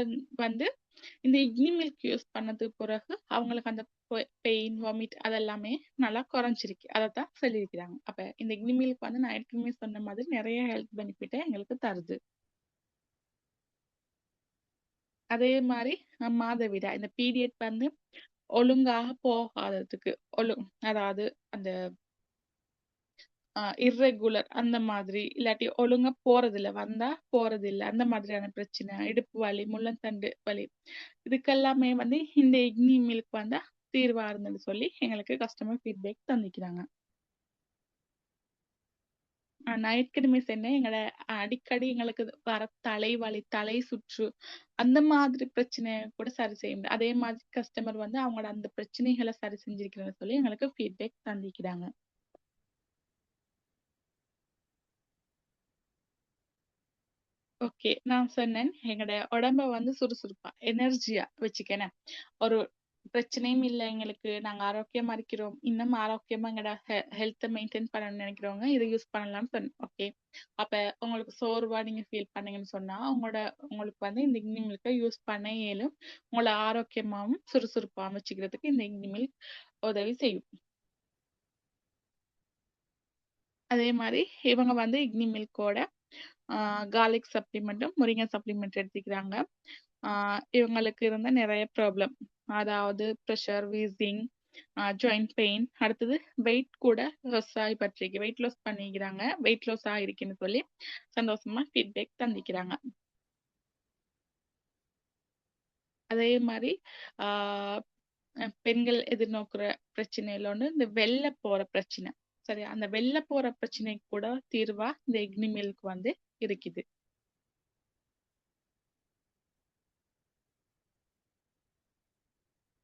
வந்து இந்த இக்னி மில்க் யூஸ் பண்ணது பிறகு அவங்களுக்கு அந்த பெயின் வாமிட் அதெல்லாமே நல்லா குறைஞ்சிருக்கு. அதைத்தான் சொல்லியிருக்கிறாங்க. அப்ப இந்த இக்னி மில்க் வந்து நான் ஏற்கனவே சொன்ன மாதிரி நிறைய ஹெல்த் பெனிஃபிட்டை எங்களுக்கு தருது. அதே மாதிரி மாதவிடாய் இந்த பீரியட் வந்து ஒழுங்காக போகாததுக்கு அதாவது அந்த இர்ரெகுலர் அந்த மாதிரி, இல்லாட்டி ஒழுங்கா போறதில்ல, வந்தா போறதில்ல அந்த மாதிரியான பிரச்சனை, இடுப்பு வலி, முள்ளந்தண்டு வலி, இதுக்கெல்லாமே வந்து இந்த இக்னி மில்க் வந்தா தீர்வா இருந்ததுன்னு சொல்லி எங்களுக்கு கஸ்டமர் ஃபீட்பேக் தந்திக்கிறாங்க. நான் ஏற்கனவே சொன்னேன் எங்களோட அடிக்கடி எங்களுக்கு வர தலைவலி, தலை சுற்று அந்த மாதிரி பிரச்சனை கூட சரி செய்ய முடியும். அதே மாதிரி கஸ்டமர் வந்து அவங்களோட அந்த பிரச்சனைகளை சரி செஞ்சிருக்கிறேன்னு சொல்லி எங்களுக்கு ஃபீட்பேக் தந்திக்கிறாங்க. ஓகே. நான் சொன்னேன் எங்களோட உடம்ப வந்து சுறுசுறுப்பா எனர்ஜியா வச்சுக்கணும். ஒரு பிரச்சனையும் இல்ல எங்களுக்கு, நாங்க ஆரோக்கியமா இருக்கிறோம், இன்னும் ஆரோக்கியமா எங்களோட ஹெல்த்தை மெயின்டைன் பண்ணணும்னு நினைக்கிறவங்க இதை யூஸ் பண்ணலாம்னு சொன்னேன். ஓகே. அப்ப உங்களுக்கு சோர்வா நீங்க ஃபீல் பண்ணீங்கன்னு சொன்னா உங்களுக்கு வந்து இந்த இக்னி மில்கை யூஸ் பண்ண இயலும். உங்களை ஆரோக்கியமாவும் சுறுசுறுப்பாவும் வச்சுக்கிறதுக்கு இந்த இக்னி மில்க் உதவி செய்யும். அதே மாதிரி இவங்க வந்து இக்னி மில்கோட கார்லிக் சப்ளிமெண்ட்டும் முருங்கை சப்ளிமெண்ட் எடுத்துக்கிறாங்க. இவங்களுக்கு இருந்த நிறைய ப்ராப்ளம், அதாவது ப்ரெஷர், வீசிங், ஜாயிண்ட் பெயின், அடுத்தது வெயிட் கூட லாஸ் ஆகி பற்றிருக்கு, வெயிட் லாஸ் பண்ணிக்கிறாங்க, வெயிட் லாஸ் ஆகிருக்குன்னு சொல்லி சந்தோஷமா ஃபீட்பேக் தந்திக்கிறாங்க. அதே மாதிரி பெண்கள் எதிர்நோக்குற பிரச்சனையில ஒண்ணு இந்த வெளில போற பிரச்சனை சரியா, அந்த வெளில போற பிரச்சனைக்கு கூட தீர்வா இந்த இக்னி மில்க் வந்து இருக்குது.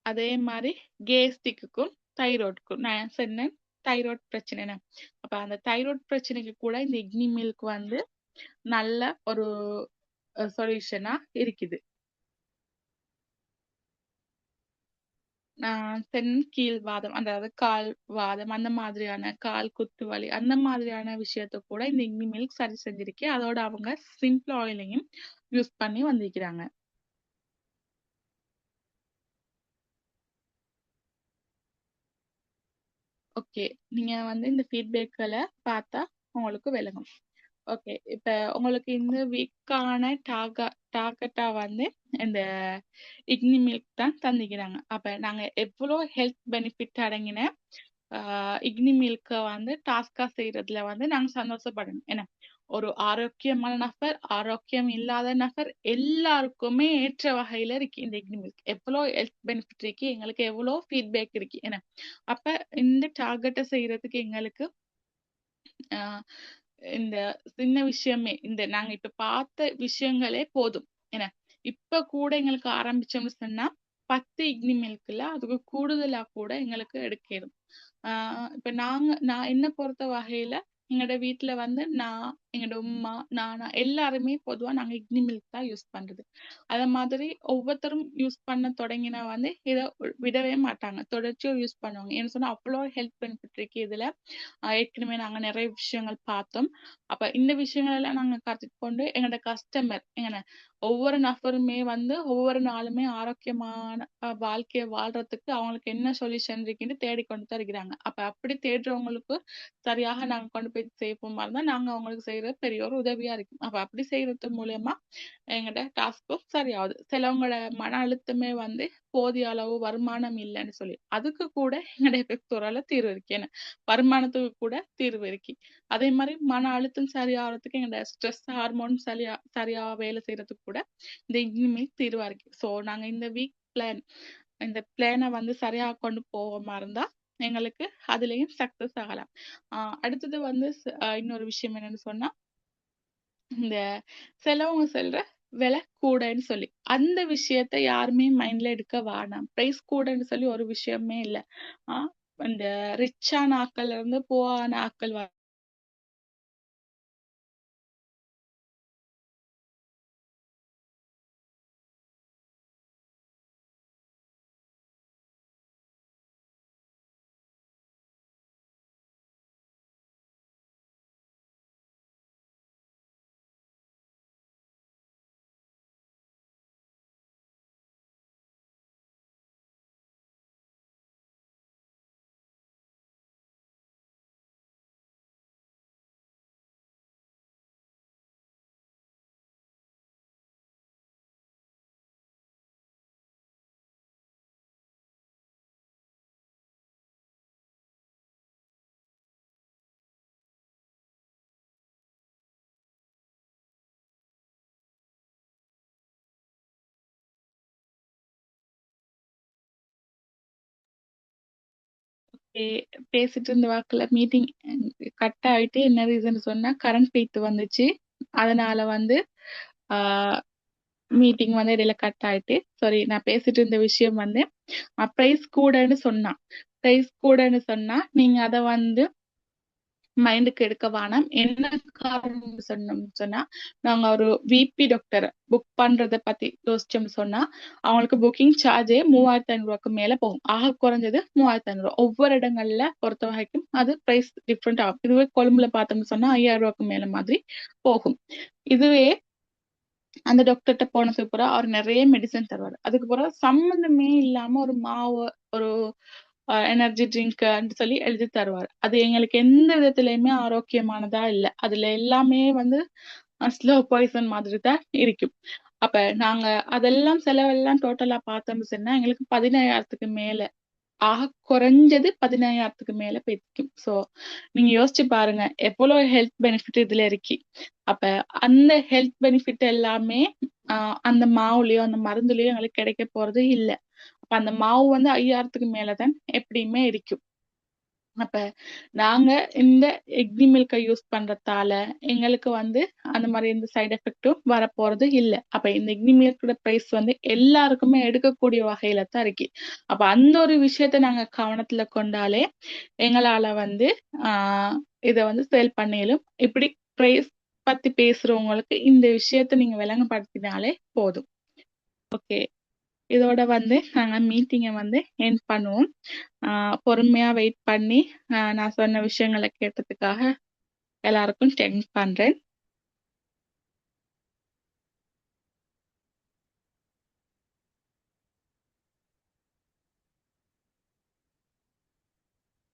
அதே மாதிரி கேஸ்ட்ரிக்குக்கும் தைராய்டுக்கும் நான் சொன்னேன் தைராய்டு பிரச்சனை. அப்ப அந்த தைராய்டு பிரச்சனைக்கு கூட இந்த இக்னி மில்க் வந்து நல்ல ஒரு சொல்யூஷனா இருக்குது. கீழ் வாதம், அதாவது கால் வாதம், அந்த மாதிரியான கால் குத்து வலி, அந்த மாதிரியான விஷயத்த கூட இந்த இக்னி மில்க் சரி செஞ்சிருக்கு. அதோட அவங்க சிம்பிள் ஆயிலையும் யூஸ் பண்ணி வந்திருக்கிறாங்க. ஓகே. நீங்க வந்து இந்த ஃபீட்பேக்கள பார்த்தா உங்களுக்கு விளங்கும். ஓகே. இப்ப உங்களுக்கு இந்த வீக்கான டார்கெட்டா வந்து இந்த இக்னி மில்க் தான் தந்திக்கிறாங்க. அப்ப நாங்க எவ்ளோ ஹெல்த் பெனிஃபிட் அடங்கின இக்னி மில்க்க வந்து டாஸ்க்கா செய்றதுல வந்து நாங்க சந்தோஷப்படணும். என்ன, ஒரு ஆரோக்கியமான நபர், ஆரோக்கியம் இல்லாத நபர் எல்லாருக்குமே ஏற்ற வகையில இருக்கு இந்த இக்னி மில்க். எவ்ளோ ஹெல்த் பெனிஃபிட் இருக்கு, எங்களுக்கு எவ்ளோ ஃபீட்பேக் இருக்கு. என்ன, அப்ப இந்த டார்கெட்ட செய்றதுக்கு எங்களுக்கு அ இந்த சின்ன விஷயமே, இந்த நாங்க இப்ப பார்த்த விஷயங்களே போதும். என்ன, இப்ப கூட எங்களுக்கு ஆரம்பிச்சோம்னு சொன்னா 10 இக்னி மில்க்ல அதுக்கு கூடுதலா கூட எங்களுக்கு எடுக்கணும். ஆ இப்ப நான் என்ன பொறுத்த வகையில, எங்கட வீட்ல வந்து எங்கட உம்மா, நானா எல்லாருமே பொதுவா நாங்க இக்னி மில்க் தான் யூஸ் பண்றது. அத மாதிரி ஒவ்வொருத்தரும் யூஸ் பண்ண தொடங்கினா வந்து இத விடவே மாட்டாங்க. தொடர்ச்சியா யூஸ் பண்ணுவாங்க. ஏன்னு சொன்னா அவ்ளோ ஹெல்த் பெனிஃபிட் இருக்கு இதுல. ஏற்கனவே நாங்க நெறைய விஷயங்கள் பார்த்தோம். அப்ப இந்த விஷயங்கள் எல்லாம் நாங்க கத்துக்கொண்டு எங்கட கஸ்டமர் ஒவ்வொரு நபருமே வந்து ஒவ்வொரு நாளுமே ஆரோக்கியமான வாழ்க்கைய வாழ்றதுக்கு அவங்களுக்கு என்ன சொல்யூஷன் இருக்குன்னு தேடிக்கொண்டு தான் இருக்கிறாங்க. அப்ப அப்படி தேடுறவங்களுக்கு சரியாக நாங்க கொண்டு போய் சேர்ப்போமா இருந்தா நாங்க அவங்களுக்கு செய்யறது பெரிய ஒரு உதவியா இருக்கும். அப்ப அப்படி செய்யறது மூலியமா எங்கட டாஸ்க்கும் சரியாகுது. சிலவங்களோட மன அழுத்தமே வந்து போதிய அளவு வருமானம் இல்லைன்னு சொல்லி அதுக்கு கூட எங்கட எஃபெக்ட் தீர்வு இருக்கு. என்ன, வருமானத்துக்கு கூட தீர்வு இருக்கு. அதே மாதிரி மன அழுத்தம் சரியாகிறதுக்கு எங்களோட ஸ்ட்ரெஸ் ஹார்மோன் சரியா வேலை செய்யறதுக்கு கூட இந்த இனிமேல் தீர்வா இருக்கு. சோ நாங்க இந்த வீக் பிளானை வந்து சரியா கொண்டு போவோமா இருந்தா எங்களுக்கு அதுலயும் சக்சஸ் ஆகலாம். அடுத்தது வந்து இன்னொரு விஷயம் என்னன்னு சொன்னா, இந்த சிலவங்க சொல்ற விலை கூடன்னு சொல்லி அந்த விஷயத்த யாருமே மைண்ட்ல எடுக்க வேணாம். பிரைஸ் கூடன்னு சொல்லி ஒரு விஷயமே இல்ல. ஆஹ் இந்த ரிச்சான ஆட்கள்ல இருந்து போவான ஆட்கள் பேசிட்டு இருந்த வாக்குல மீட்டிங் கட் ஆயிட்டு என்ன ரீசன் சொன்னா கரண்ட் போயிட்டு வந்துச்சு. அதனால வந்து ஆஹ் மீட்டிங் வந்து இடையில கட் ஆயிட்டு, சாரி, நான் பேசிட்டு இருந்த விஷயம் வந்து பிரைஸ் கூடன்னு சொன்னா நீங்க அத வந்து மைண்டுக்கு எடுக்க வேணாம். என்ன காரணம் சொன்னோம்னு சொன்னா, நாங்க ஒரு விபி டாக்டர் புக் பண்றத பத்தி யோசிச்சோம்னு சொன்னா அவங்களுக்கு புக்கிங் சார்ஜே 3500 மேல போகும். ஆக குறைஞ்சது 3500. ஒவ்வொரு இடங்கள்ல பொறுத்த வரைக்கும் அது பிரைஸ் டிஃப்ரெண்ட் ஆகும். இதுவே கொழும்புல பார்த்தோம்னு சொன்னா 5000 மேல மாதிரி போகும். இதுவே அந்த டாக்டர்கிட்ட போனதுக்கு பிறகு அவர் நிறைய மெடிசன் தருவாரு. அதுக்கு பிறகு சம்மந்தமே இல்லாம ஒரு மாவு, ஒரு எனர்ஜி ட்ரிங்க் சொல்லி எழுதி தருவாரு. அது எங்களுக்கு எந்த விதத்திலயுமே ஆரோக்கியமானதா இல்ல. அதுல எல்லாமே வந்து ஸ்லோ பாய்சன் மாதிரி தான் இருக்கும். அப்ப நாங்க அதெல்லாம் செலவெல்லாம் டோட்டலா பார்த்தோம்னு சொன்னா எங்களுக்கு 15,000 மேல, ஆக குறைஞ்சது 15,000 மேல போயிருக்கும். சோ நீங்க யோசிச்சு பாருங்க எவ்வளவு ஹெல்த் பெனிஃபிட் இதுல இருக்கு. அப்ப அந்த ஹெல்த் பெனிஃபிட் எல்லாமே அந்த மாவுலயோ அந்த மருந்துலயோ எங்களுக்கு கிடைக்க போறது இல்ல. அப்ப அந்த மாவு வந்து 5,000 மேலதான் எப்படியுமே இருக்கும். அப்ப நாங்க இந்த எக்ஸி மில்க யூஸ் பண்றதால எங்களுக்கு வந்து அந்த மாதிரி எந்த சைடு எஃபெக்டும் வரப்போறது இல்ல. அப்ப இந்த எக்ஸி மில்கோட பிரைஸ் வந்து எல்லாருக்குமே எடுக்கக்கூடிய வகையில தான் இருக்கு. அப்ப அந்த ஒரு விஷயத்த நாங்க கவனத்துல கொண்டாலே எங்களால வந்து ஆஹ் இத வந்து சேல் பண்ணிலும். இப்படி பிரைஸ் பத்தி பேசுறவங்களுக்கு இந்த விஷயத்த நீங்க விளங்கப்படுத்தினாலே போதும். ஓகே. இதோட வந்து நாங்க மீட்டிங்கை வந்து எண்ட் பண்ணுவோம். பொறுமையா வெயிட் பண்ணி நான் சொன்ன விஷயங்களை கேட்டதுக்காக எல்லாருக்கும் தேங்க் பண்றேன்.